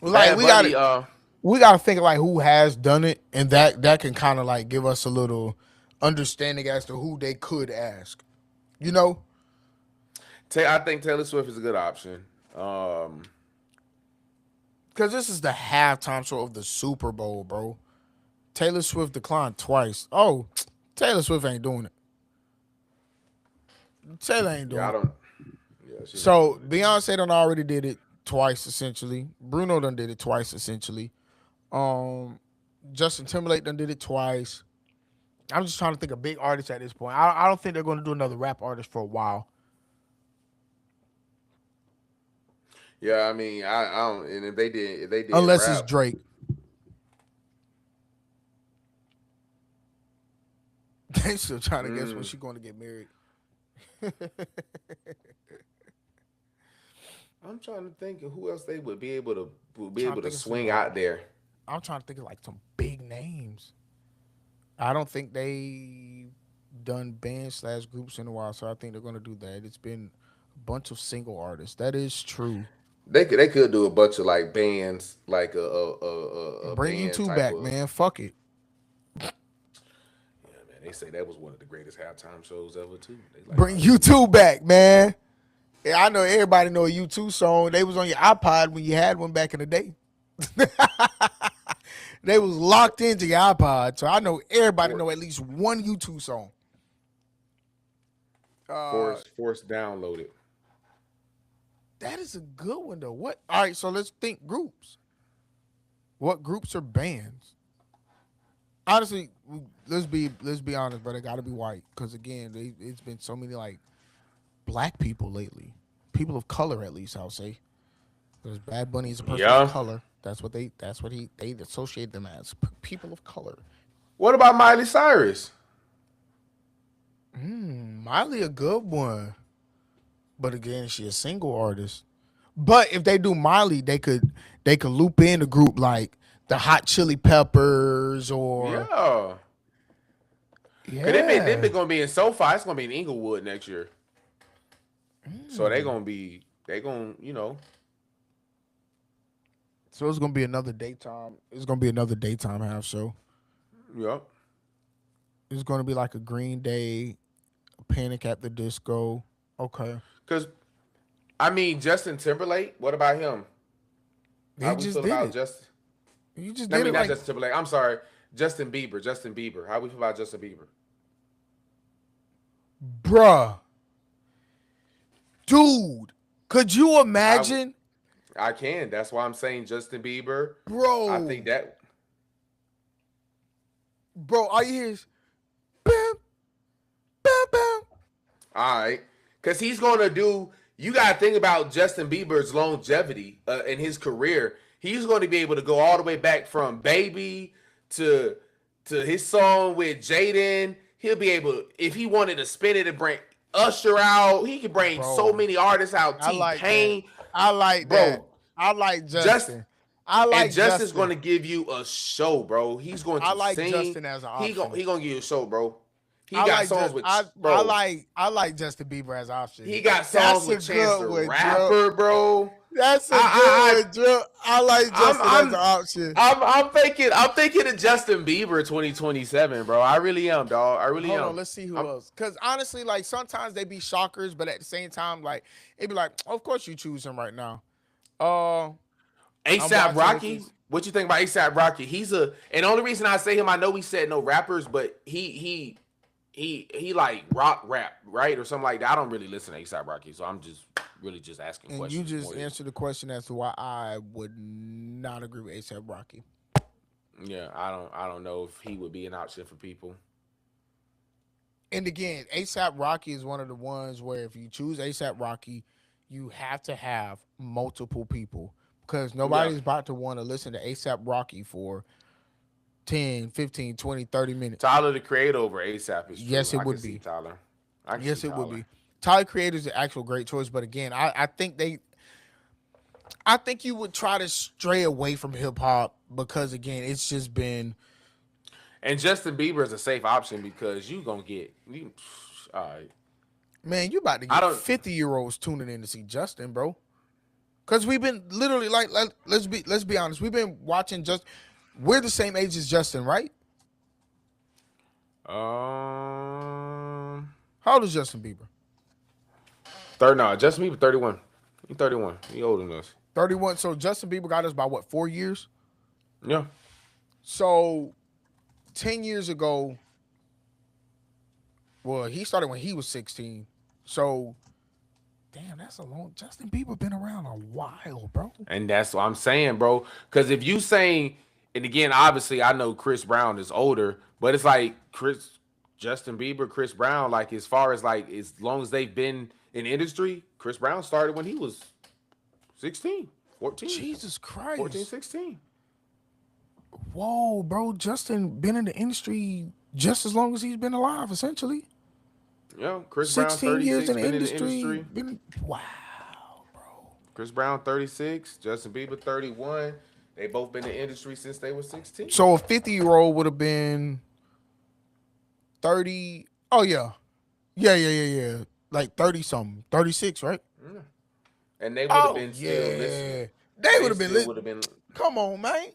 Like Bad we got Bunny. to we got to think like who has done it, and that can kind of like give us a little understanding as to who they could ask. You know, I think Taylor Swift is a good option. because this is the halftime show of the Super Bowl, bro. Taylor Swift declined twice. Oh, Taylor Swift ain't doing it. Taylor ain't Yeah, doing I it. don't. Yeah, she's not So doing it. Beyonce done already did it twice essentially. Bruno done did it twice essentially. Um, Justin Timberlake done did it twice. I'm just trying to think of big artists at this point. I don't think they're going to do another rap artist for a while, Yeah, I mean, I don't. And if they did unless it's rap, Drake. They still trying to guess when mm, she going to get married. I'm trying to think of who else they would be Trying to able to think of some swing like out there. I'm trying to think of like some big names. I don't think they done bands slash groups in a while, so I think they're going to do that. It's been a bunch of single artists. That is true. They could do a bunch of like bands, like a Bring you band two type back, of. man. Fuck it. Yeah, man. They say that was one of the greatest halftime shows ever too. They like Bring how you they. two back, man. Yeah, I know everybody know a U2 song. They was on your iPod when you had one back in the day. They was locked into your iPod, so I know everybody For, know at least one U2 song. Uh, force downloaded. that is a good one though. What? All right, so let's think groups. What groups are bands? Honestly, let's be honest, but it got to be white because again, it's been so many like black people lately, people of color at least I'll say. Because Bad Bunny is a person of Yeah. color. They associate them as people of color. What about Miley Cyrus? Miley a good one, but again, she a single artist. But if they do Miley, they could loop in a group like the Hot Chili Peppers or Yeah. Cause they yeah. been gonna be in SoFi. It's gonna be in Inglewood next year. So they gonna So it's gonna be another daytime. It's gonna be another daytime half show. yep. It's gonna be like a Green Day, Panic at the Disco. Okay, Cause I mean Justin Timberlake. What about him? he How we just feel did about it. Justin? He just I did mean it not like, Justin Timberlake. I'm sorry, Justin Bieber. Justin Bieber. How we feel about Justin Bieber? bruh, dude. Could you I imagine, I can. That's why I'm saying Justin Bieber. I think bro? that. Bro, all you hear is bam, bam, bam. All right. Because he's going to do, you got to think about Justin Bieber's longevity in his career. He's going to be able to go all the way back from Baby to his song with Jaden. He'll be able, if he wanted to spin it and bring Usher out, he could bring so Bro, many artists out. I T like that. Pain, I like that. bro. I like Just Justin. I and like Justin's going Justin. to give you a show, bro. He's going I to like sing. Justin as an He option. gonna give you a show, bro. He I got like songs just with bro. I like Justin Bieber as option. He got songs That's a with Chance good the one, Joe. Rapper, bro. That's a good I, one, Joe. I like I, Justin as an I'm, option. I'm thinking of Justin Bieber 2027, bro. I really am, dog. I really Hold on, am. let's see who I'm else. Cause honestly, like sometimes they be shockers, but at the same time, like it'd be like, of course you choose him right now. Uh, I'm ASAP watching with Rocky. this. What you think about ASAP Rocky? And the only reason I say him, I know he said no rappers, but he like rock rap, right? Or something like that. I don't really listen to ASAP Rocky, so I'm just really just asking And you questions just more than answered the question as to why I would not agree with ASAP Rocky. yeah, I don't know if he would be an option for people. And again, ASAP Rocky is one of the ones where if you choose ASAP Rocky, you have to have multiple people because Yeah. nobody's about to want to listen to ASAP Rocky for 10, 15, 20, 30 minutes. Tyler the Creator over ASAP is true. Yes, I it can would see be. Tyler. I can see Yes, it would Tyler. be. Tyler Creator is an actual great choice, but again, I think you would try to stray away from hip hop because again, it's just been And Justin Bieber is a safe option because you gonna get you. All right. man, you about to I get don't. 50-year-olds tuning in to see Justin, bro. Cause we've been literally like let's be honest, we've been watching just we're the same age as Justin, right? Um. How old is Justin Bieber? Third. No, Justin Bieber 31. He 31. He older than us. 31. So Justin Bieber got us by what, 4 years? Yeah. So 10 years ago, well, he started when he was 16. So damn, that's a long Justin Bieber been around a while, bro. And that's what I'm saying, bro. Because if you saying, and again, obviously, I know Chris Brown is older, but it's like Justin Bieber, Chris Brown, like as far as like as long as they've been in industry, Chris Brown started when he was 16, 14, Jesus 14, Christ. 16. Whoa, bro. Justin been in the industry just as long as he's been alive, essentially. Yeah, Chris Brown 16 years 36, in the been in the industry. industry. Wow. Chris Brown 36, Justin Bieber 31. They both been in the industry since they were 16. So a 50-year-old would have been 30. Oh, yeah. Yeah. Like 30 something. 36, right? And they would have Oh, been still listening. yeah. They would They have been still lit. would have been Come on, man.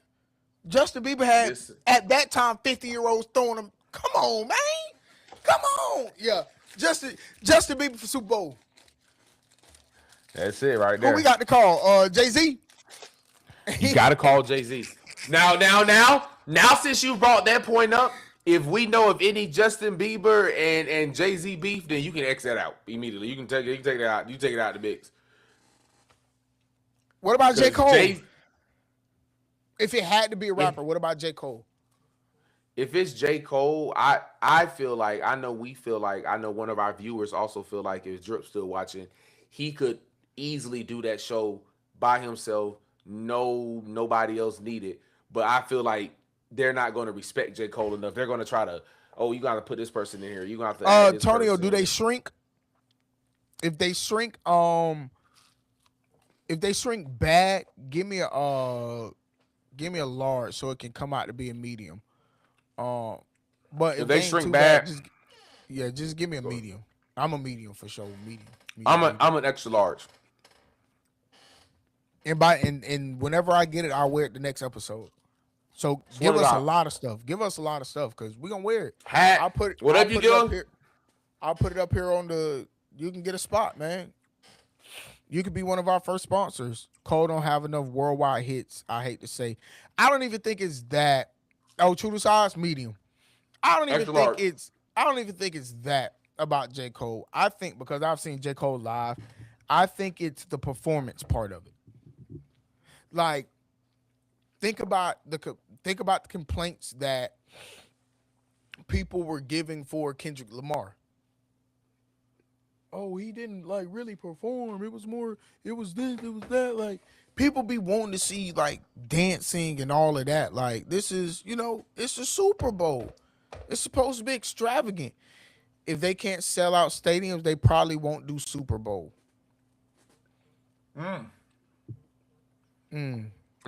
Justin Bieber had, listen. at that time, 50-year-olds throwing him. Come on, man. Come on. Yeah. Justin Bieber for Super Bowl. That's it right Who there. we got to call? Jay-Z? You got to call Jay-Z. Now, since you brought that point up, if we know of any Justin Bieber and Jay-Z beef, then you can X that out immediately. You can take that out. You take it out of the mix. What about J. Because Cole? If it had to be a rapper, if, what about J. Cole? if it's J. Cole, I feel like, I know we feel like, I know one of our viewers also feel like if Drip's still watching, he could easily do that show by himself. No, nobody else needed. But I feel like they're not going to respect J. Cole enough. They're going to try to, oh, you got to put this person in here. You got to add this Tonio, do person. they shrink? If they shrink bad, give me a large so it can come out to be a medium. But if they they ain't shrink too bad, just give me a medium. I'm a medium for sure. Medium. I'm an extra large. And whenever I get it, I'll wear it the next episode. So Swear give to us a God. lot of stuff. Give us a lot of stuff because we're gonna wear it. Hat. Whatever you I'll put it up do. here. I'll put it up here on the. You can get a spot, man. You could be one of our first sponsors. Cole don't have enough worldwide hits. I hate to say. I don't even think it's that. Oh, true to size, medium. I don't even Extra think large. it's. I don't even think it's that about J. Cole. I think because I've seen J. Cole live, I think it's the performance part of it. Like, think about the complaints that people were giving for Kendrick Lamar. Oh, he didn't like really perform. It was more, it was this, it was that. Like, people be wanting to see like dancing and all of that. Like, this is, it's a Super Bowl. It's supposed to be extravagant. If they can't sell out stadiums, they probably won't do Super Bowl.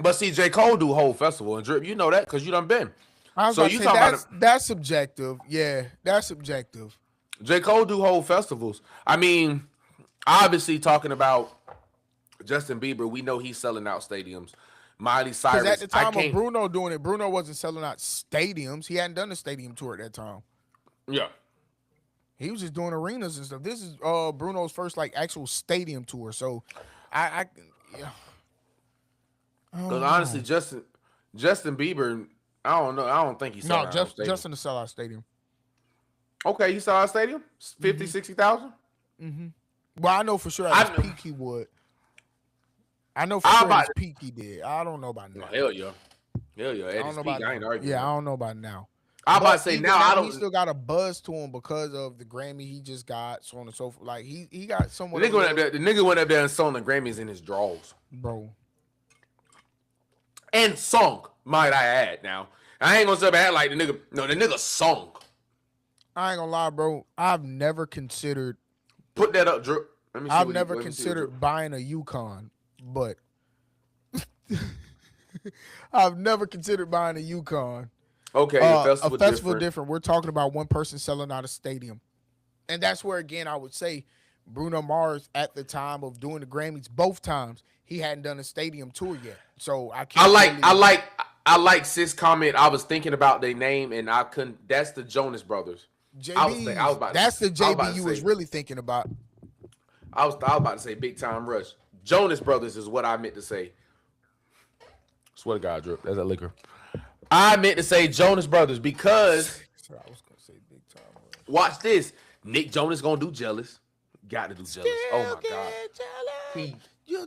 But see, J. Cole do whole festival and Drip. You know that because you done been. I was So about to you say talking about that's subjective. Yeah, that's subjective. J. Cole do whole festivals. I mean, obviously talking about Justin Bieber, we know he's selling out stadiums. Miley Because Cyrus, at the I time of can't. Bruno doing it, Bruno wasn't selling out stadiums. He hadn't done a stadium tour at that time. Yeah. He was just doing arenas and stuff. This is Bruno's first like actual stadium tour. So yeah. Because honestly, Justin Bieber, I don't know. I don't think he's selling No, out just stadium. in the sellout stadium. Okay, he saw a stadium? 50, 60,000? Well, I know for sure at his peak he would. I know for sure at his peak he did. I don't know about now. Hell yeah. Hell yeah. At I don't his know peak, about I ain't now. arguing. Yeah, I don't know about now. I'm about to But say even now I now, he don't. still got a buzz to him because of the Grammy he just got, so on and so forth. Like he got The somewhat of nigga a went up little, there. The nigga went up there and sung the Grammys in his drawers bro. and sung. Might I add? Now I ain't gonna say bad like the nigga. No, the nigga sung. I ain't gonna lie, bro. Put that up, Drip. Let me see I've what he. never Let me see what Drip. considered buying a Yukon, but I've never considered buying a Yukon. Okay, the A festival festival different. different. We're talking about one person selling out a stadium, and that's where again I would say Bruno Mars at the time of doing the Grammys, both times he hadn't done a stadium tour yet, so I I can't like. I really. like. I like Sis comment. I was thinking about their name and I couldn't. That's the Jonas Brothers. I was JB's. about. That's the I was JB about to you was say. really thinking about. I was about to say Big Time Rush. Jonas Brothers is what I meant to say. Swear to God, Drip. That's that liquor. I meant to say Jonas Brothers because So I was gonna say big time. watch this. Nick Jonas gonna do Jealous. Got to do Jealous. Oh my God. He.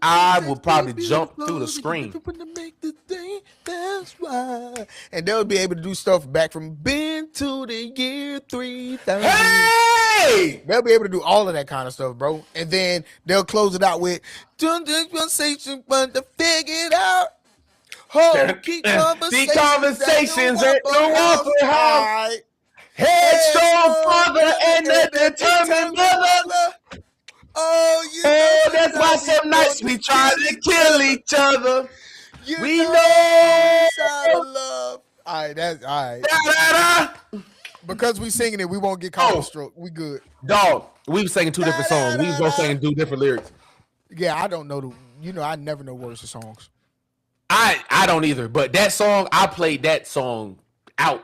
I would probably jump through the screen. To make the thing, that's why. And they'll be able to do stuff back from been to the year 3000. Hey! They'll be able to do all of that kind of stuff, bro. And then they'll close it out with conversation, but to figure it out. Oh, keep The conversations. conversations at the Waffle All House. right. Headstrong father and a determined brother. Oh, you Oh, know that's why some nights we try to kill each other. You We know know. side of love. All right, that's all right. Da-da-da. Because we singing it, we won't get caught Oh. on stroke. We good. Dog, we were singing two different songs. We was both singing two different lyrics. Yeah, I don't know I never know words of songs. I don't either, but that song, I played that song out.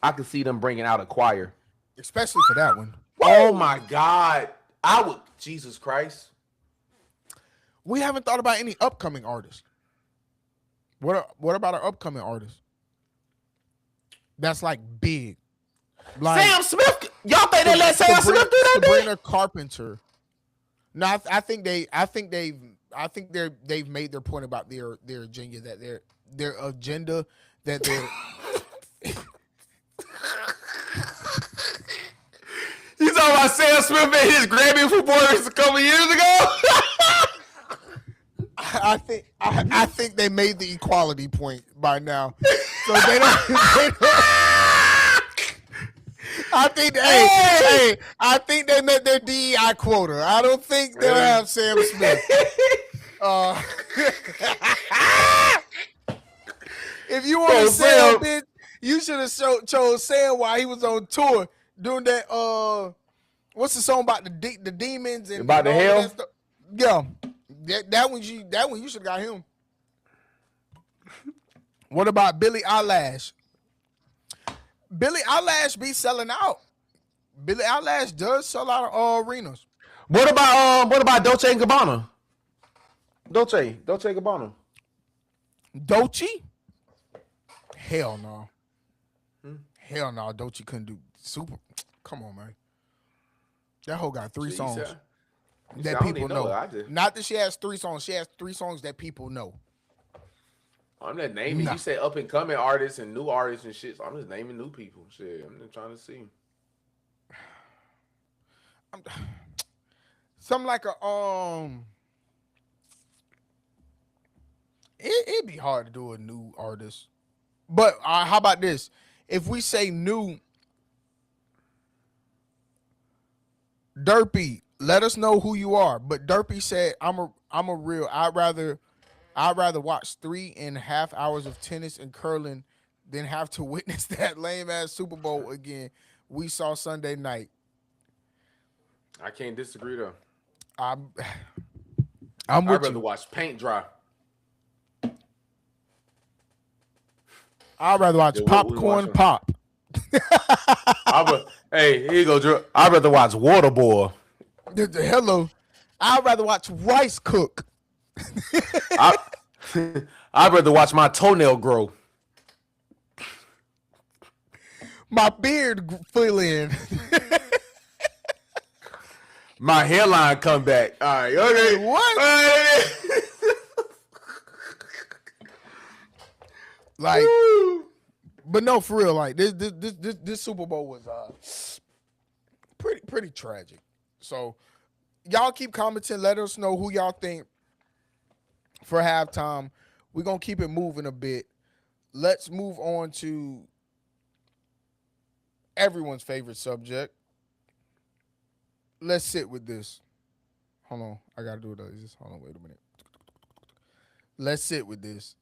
I could see them bringing out a choir. Especially for that one. Oh my God. I would, Jesus Christ. We haven't thought about any upcoming artists. What about our upcoming artists? That's like big. Like Sam Smith. Y'all think they let Sam Smith do that? Sabrina Carpenter. No, I think they've made their point about their agenda that they're You talking about Sam Smith made his Grammy performance a couple years ago? I think they made the equality point by now. So they don't I think they met their DEI quota. I don't think they'll have Sam Smith. If you want to say a bitch, you should have chose Sam while he was on tour doing that. What's the song about the demons and About the all hell? that stuff? Yeah, that one you should have got him. What about Billie Eilish? Billie Eilish be selling out. Billie Eilish does sell out of arenas. What about Dolce and Gabbana? Dolce Gabbana. Dolce? Hell no. Hell no. Dolce couldn't do super. Come on, man. That hoe got three songs that people know. Not that she has 3 songs. She has 3 songs that people know. I'm just naming. You say up and coming artists and new artists and shit. So I'm just naming new people. Shit, I'm just trying to see. Something like a It'd be hard to do a new artist. But how about this? If we say new, Derpy, let us know who you are. But Derpy said, I'm a real. I'd rather watch 3.5 hours of tennis and curling than have to witness that lame ass Super Bowl again we saw Sunday night. I can't disagree though. I'd rather watch paint dry. I'd rather watch popcorn pop. Hey, here you go, Drew. I'd rather watch Waterboy. Hello. I'd rather watch rice cook. I'd rather watch my toenail grow. My beard fill in. My hairline come back. All right, okay. What? Like, But no, for real, like this Super Bowl was pretty tragic. So y'all keep commenting. Let us know who y'all think for halftime. We're gonna keep it moving a bit. Let's move on to everyone's favorite subject. Let's sit with this. Hold on, I gotta do it. Hold on, wait a minute. Let's sit with this.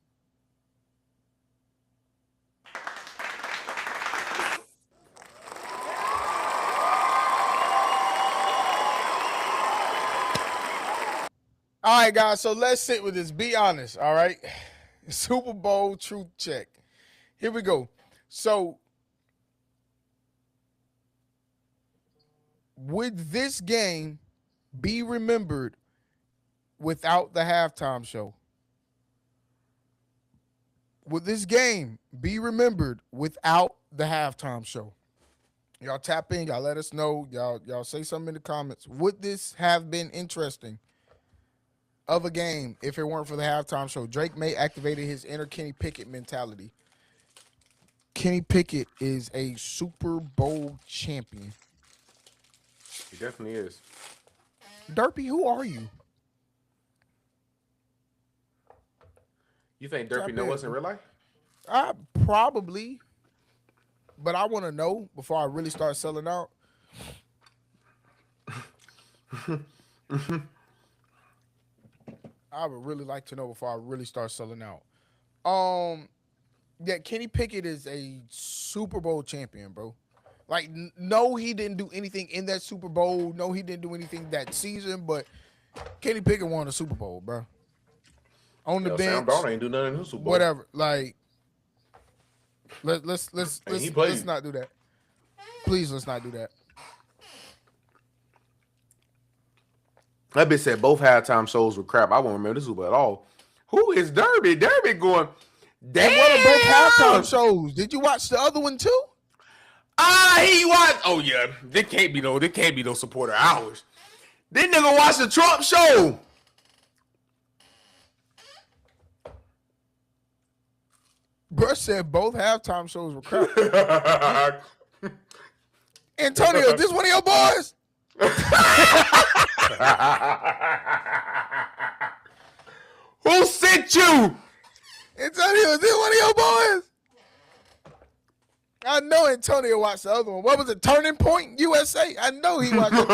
All right, guys. So let's sit with this. Be honest. All right. Super Bowl truth check. Here we go. So, would this game be remembered without the halftime show? Would this game be remembered without the halftime show? Y'all tap in. Y'all let us know. Y'all say something in the comments. Would this have been interesting of a game if it weren't for the halftime show? Drake May activated his inner Kenny Pickett mentality. Kenny Pickett is a Super Bowl champion. He definitely is. Derpy, who are you? You think Derpy know us in real life? Probably. But I want to know before I really start selling out. I would really like to know before I really start selling out. Yeah, Kenny Pickett is a Super Bowl champion, bro. Like, no, he didn't do anything in that Super Bowl. No, he didn't do anything that season. But Kenny Pickett won the Super Bowl, bro. On the bench, Sam Darnold ain't do nothing in the Super Bowl. whatever. Like, let's not do that. Please, let's not do that. That bitch said both halftime shows were crap. I won't remember this Super Bowl at all. Who is Derby? Derby going, damn. And what are both halftime shows? Did you watch the other one too? He watched. Oh yeah, there can't be no supporter hours. This nigga watched the Trump show. Bruh said both halftime shows were crap. Antonio, this one of your boys? Who sent you? Antonio, is this one of your boys? I know Antonio watched the other one. What was it? Turning Point USA? I know he watched the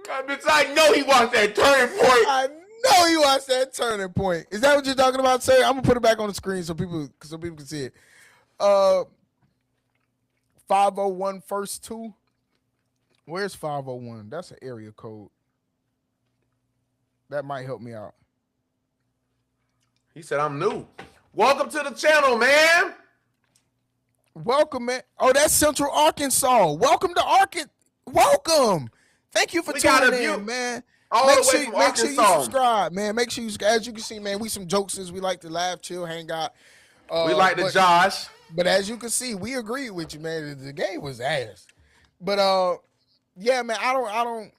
Turning Point. I know he watched that Turning Point. I know he watched that Turning Point. Is that what you're talking about, sir? I'm gonna put it back on the screen so people can see it. 501 first two. Where's 501? That's an area code. That might help me out. He said, I'm new. Welcome to the channel, man. Welcome, man. Oh, that's Central Arkansas. Welcome to Arkansas. Welcome. Thank you for tuning in, man. Make sure you subscribe, man. Make sure you, as you can see, man, we some jokesters. We like to laugh, chill, hang out. We like the Josh. But as you can see, we agree with you, man. The game was ass. But yeah, man, I don't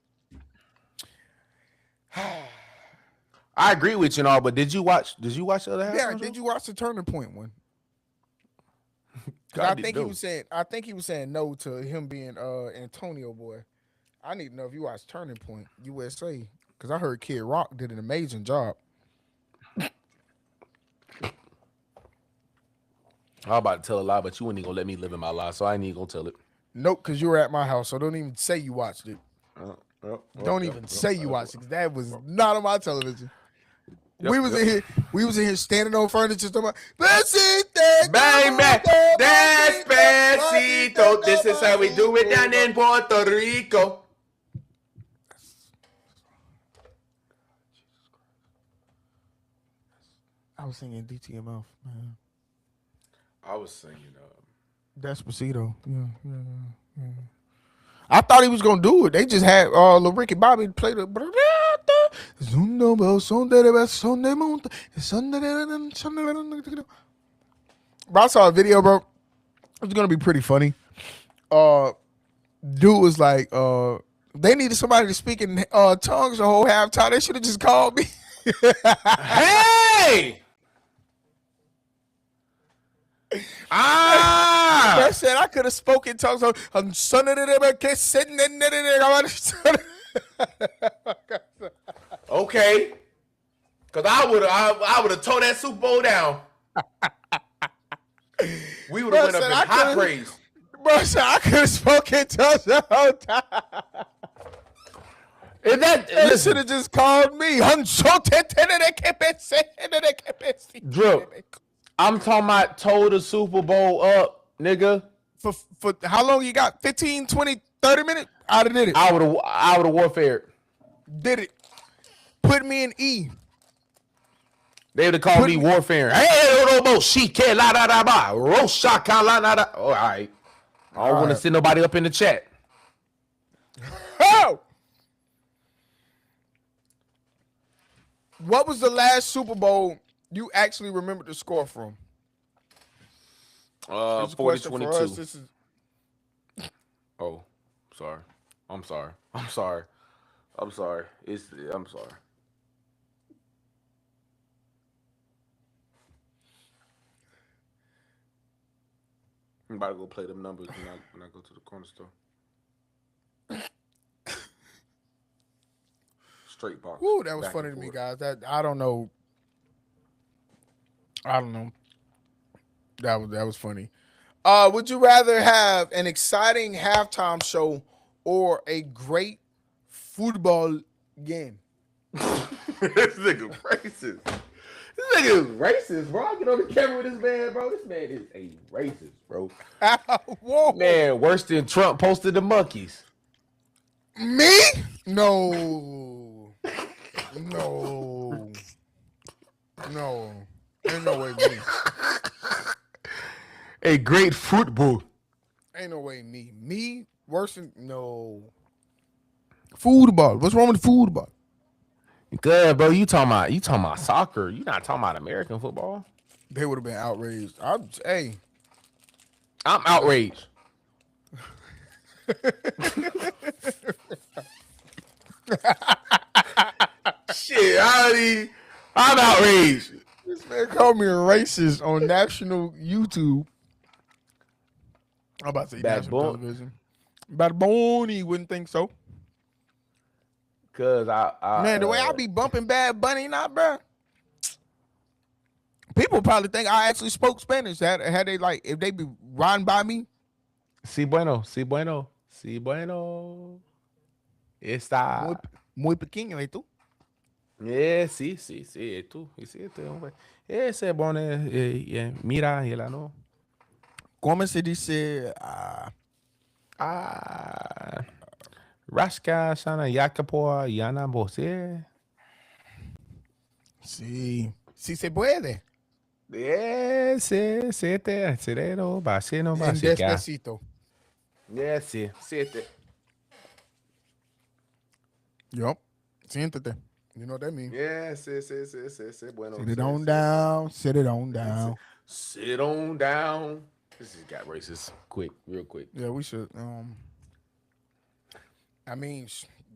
I agree with you and all, but did you watch the other half? Yeah, did you watch the Turning Point one? I think he was saying no to him being Antonio boy. I need to know if you watched Turning Point USA, because I heard Kid Rock did an amazing job. I was about to tell a lie, but you ain't gonna let me live in my lie, so I ain't even gonna tell it. Nope, because you were at my house, so don't even say you watched it. Don't even say you watched it, because that was not on my television. We was in here standing on furniture talking about Despacito. This is how we do it down in Puerto Rico. I was singing DTMF, man. I was singing Despacito. Yeah. I thought he was gonna do it. They just had Lil Ricky Bobby play the. Bro, I saw a video, bro. It's gonna be pretty funny. Dude was like, they needed somebody to speak in tongues the whole halftime. They should have just called me. Hey! Man Ah! said I could have spoken tongues. I'm son of the sitting in there. Okay. Cause I would have tore that Super Bowl down. We would have Bro went up said in I high could have. praise. Bro said I could have spoken tongues the whole time. Is that They should listen, have just called me. Drip? I'm talking about tore the Super Bowl up, nigga. For how long you got? 15, 20, 30 minutes? I'd have did it. I would have warfared. Did it. Put me in E. They would have called Put me me. warfaring. Hey, no, no, she can't la da da ba. Roshaka la da da. All right. I don't want to All send nobody up in the chat. right. Oh! What was the last Super Bowl you actually remember the score from? This is a 40 question for us. 22. This is Oh, sorry. I'm sorry. I'm sorry. I'm sorry. I'm sorry. I'm about to go play them numbers when I go to the corner store. Straight box. whoo, that was Back funny and to me, forth. guys. That I don't know. I don't know. That was funny. Would you rather have an exciting halftime show or a great football game? This nigga racist. This nigga is racist, bro. I get on the camera with this man, bro. This man is a racist, bro. Whoa. Man, worse than Trump posted the monkeys. Me? No. No. No. Ain't no way me. A great football. Ain't no way me. Me worse than no. Football. What's wrong with football? Good, bro. You talking about soccer. You not talking about American football. They would have been outraged. Hey. I'm outraged. Shit, I'm outraged. This man called me a racist on national YouTube. I'm about to say Bad national boy. television. Bad Bunny wouldn't think so. Cause Man, the way I be bumping Bad Bunny now, bro. People probably think I actually spoke Spanish. Had they like if they be riding by me. si bueno, si bueno, si bueno. Muy, Está. muy pequeño, ¿y tú? Sí, sí, sí, tú, sí, hombre. Ese bueno, mira, y el ano. ¿Cómo se dice? Ah, Rashka, Shana, Yakapoa, Yana, Bose. Sí. Sí se puede. Sí, siete, sereno, bacino, En basica. despacito. Sí, siete. Yup. Siéntate. You know what that means. Sí, bueno. Sit it on down. Sit it on down. Sit on down. This has got racist. Quick, real quick. Yeah, we should. I mean,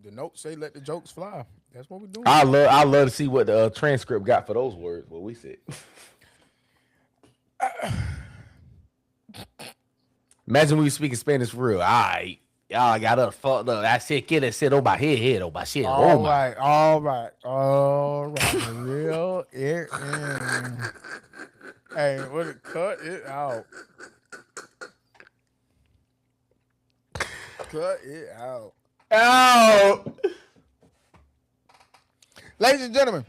the notes say let the jokes fly. That's what we're doing. I love to see what the transcript got for those words. What we said. Imagine we were speaking Spanish for real. All right. Y'all got us fucked up. I said, get it, sit on my head, on my shit. All Oh my. right, all right, all right. Real it. Hey, what it cut it out. Cut it out. Oh. Ladies and gentlemen,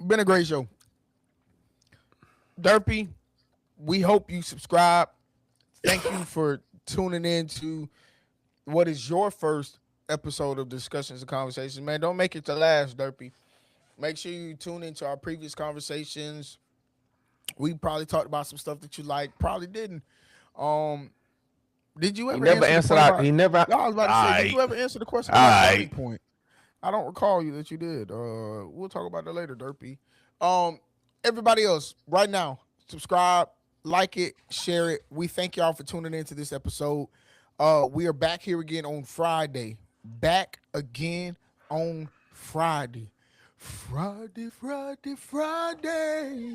been a great show. Derpy, we hope you subscribe. Thank you for tuning in to what is your first episode of Discussions and Conversations. Man, don't make it the last, Derpy. Make sure you tune into our previous conversations. We probably talked about some stuff that you like, probably didn't. Did you ever never answer answered the out. point He never. No, I was about to say, did you ever answer the question about turning point? I don't recall you that you did. We'll talk about that later, Derpy. Everybody else, right now, subscribe, like it, share it. We thank y'all for tuning into this episode. We are back here again on Friday. Back again on Friday. Friday, Friday, Friday.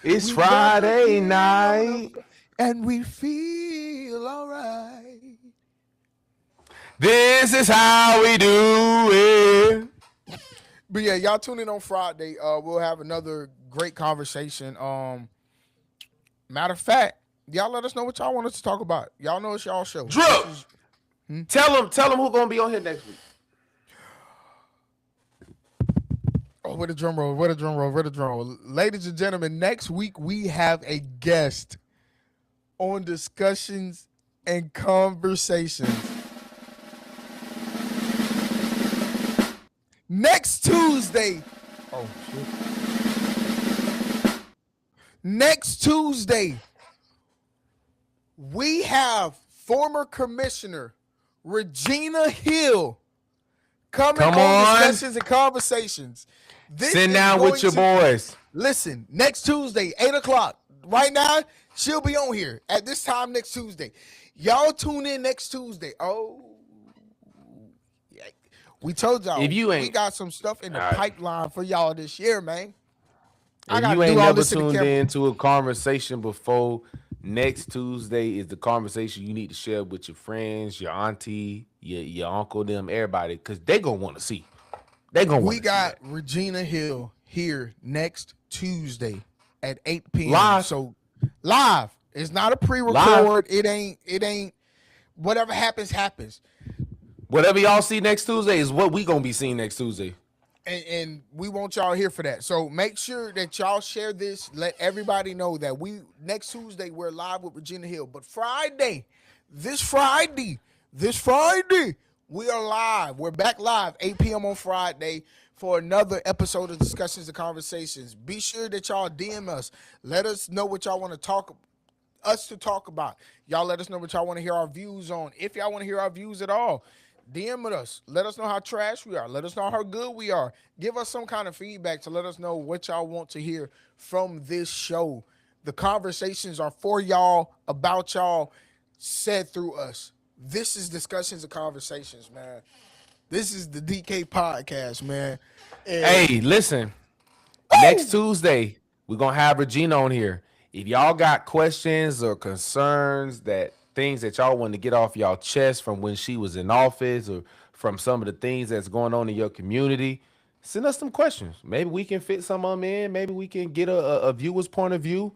It's We got the Friday feeling of, night. and we feel all right. This is how we do it. But yeah, y'all tune in on Friday. We'll have another great conversation. Matter of fact, y'all let us know what y'all want us to talk about. Y'all know it's y'all show. This Drew, is tell them who's gonna be on here next week. oh, with a drum roll, with a drum roll, with a drum roll. Ladies and gentlemen, next week we have a guest on discussions and conversations. Next Tuesday. Oh shit. Next Tuesday, we have former commissioner Regina Hill coming Come on on. discussions and conversations. This Sit is down with your going to- boys. Listen, next Tuesday, 8 o'clock. Right now, she'll be on here at this time next Tuesday. Y'all tune in next Tuesday. Oh, yeah. We told y'all If you we ain't, got some stuff in the all right. pipeline for y'all this year, man. I If got you to ain't do all never this in the tuned camera. into a conversation before, next Tuesday is the conversation you need to share with your friends, your auntie, your uncle, them, everybody, because they gonna want to see. They gonna We want to see got that Regina Hill here next Tuesday at 8 p.m. live. So live. It's not a Live. pre-record. It ain't whatever happens. Whatever y'all see next Tuesday is what we gonna be seeing next Tuesday. And we want y'all here for that. So make sure that y'all share this. Let everybody know that we next Tuesday we're live with Regina Hill. But this Friday, we are live. We're back live 8 p.m. on Friday for another episode of Discussions and Conversations. Be sure that y'all DM us. Let us know what y'all want to talk about. Y'all let us know what y'all want to hear our views on. If y'all want to hear our views at all, DM us. Let us know how trash we are. Let us know how good we are. Give us some kind of feedback to let us know what y'all want to hear from this show. The conversations are for y'all, about y'all, said through us. This is Discussions and Conversations, man. This is the DK podcast, man. And Hey, listen. Next Tuesday, we're gonna have Regina on here. If y'all got questions or concerns that things that y'all want to get off y'all chest from when she was in office or from some of the things that's going on in your community, send us some questions. Maybe we can fit some of them in. Maybe we can get a viewer's point of view.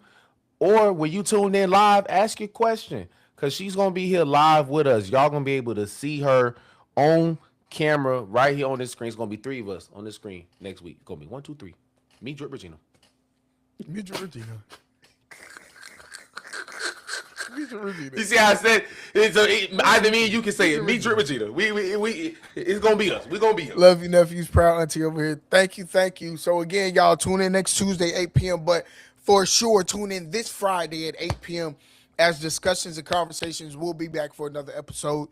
Or when you tune in live, ask your question. Cause she's gonna be here live with us. Y'all gonna be able to see her on camera right here on this screen. It's gonna be three of us on this screen next week. It's gonna be 1, 2, 3. Me, Drip, Regina. meet your Regina. Meet your Regina. You see how I said either me and you can say it. Me, Drip, Regina. We it's gonna be us. We're gonna be here. Love you, nephews. Proud auntie over here. Thank you, thank you. So again, y'all tune in next Tuesday, 8 p.m. But for sure, tune in this Friday at 8 p.m. as Discussions and Conversations. We'll be back for another episode.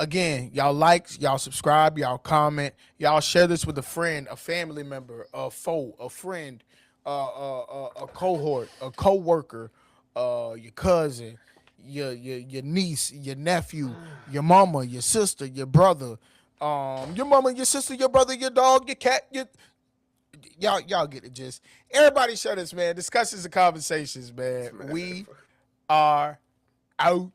Again, y'all like, y'all subscribe, y'all comment, y'all share this with a friend, a family member, a foe, a friend, a cohort, a co-worker, your cousin, your niece, your nephew, your mama, your sister, your brother, your mama, your sister, your brother, your dog, your cat, y'all get it. Just everybody share this, man. Discussions and conversations, man. We are out.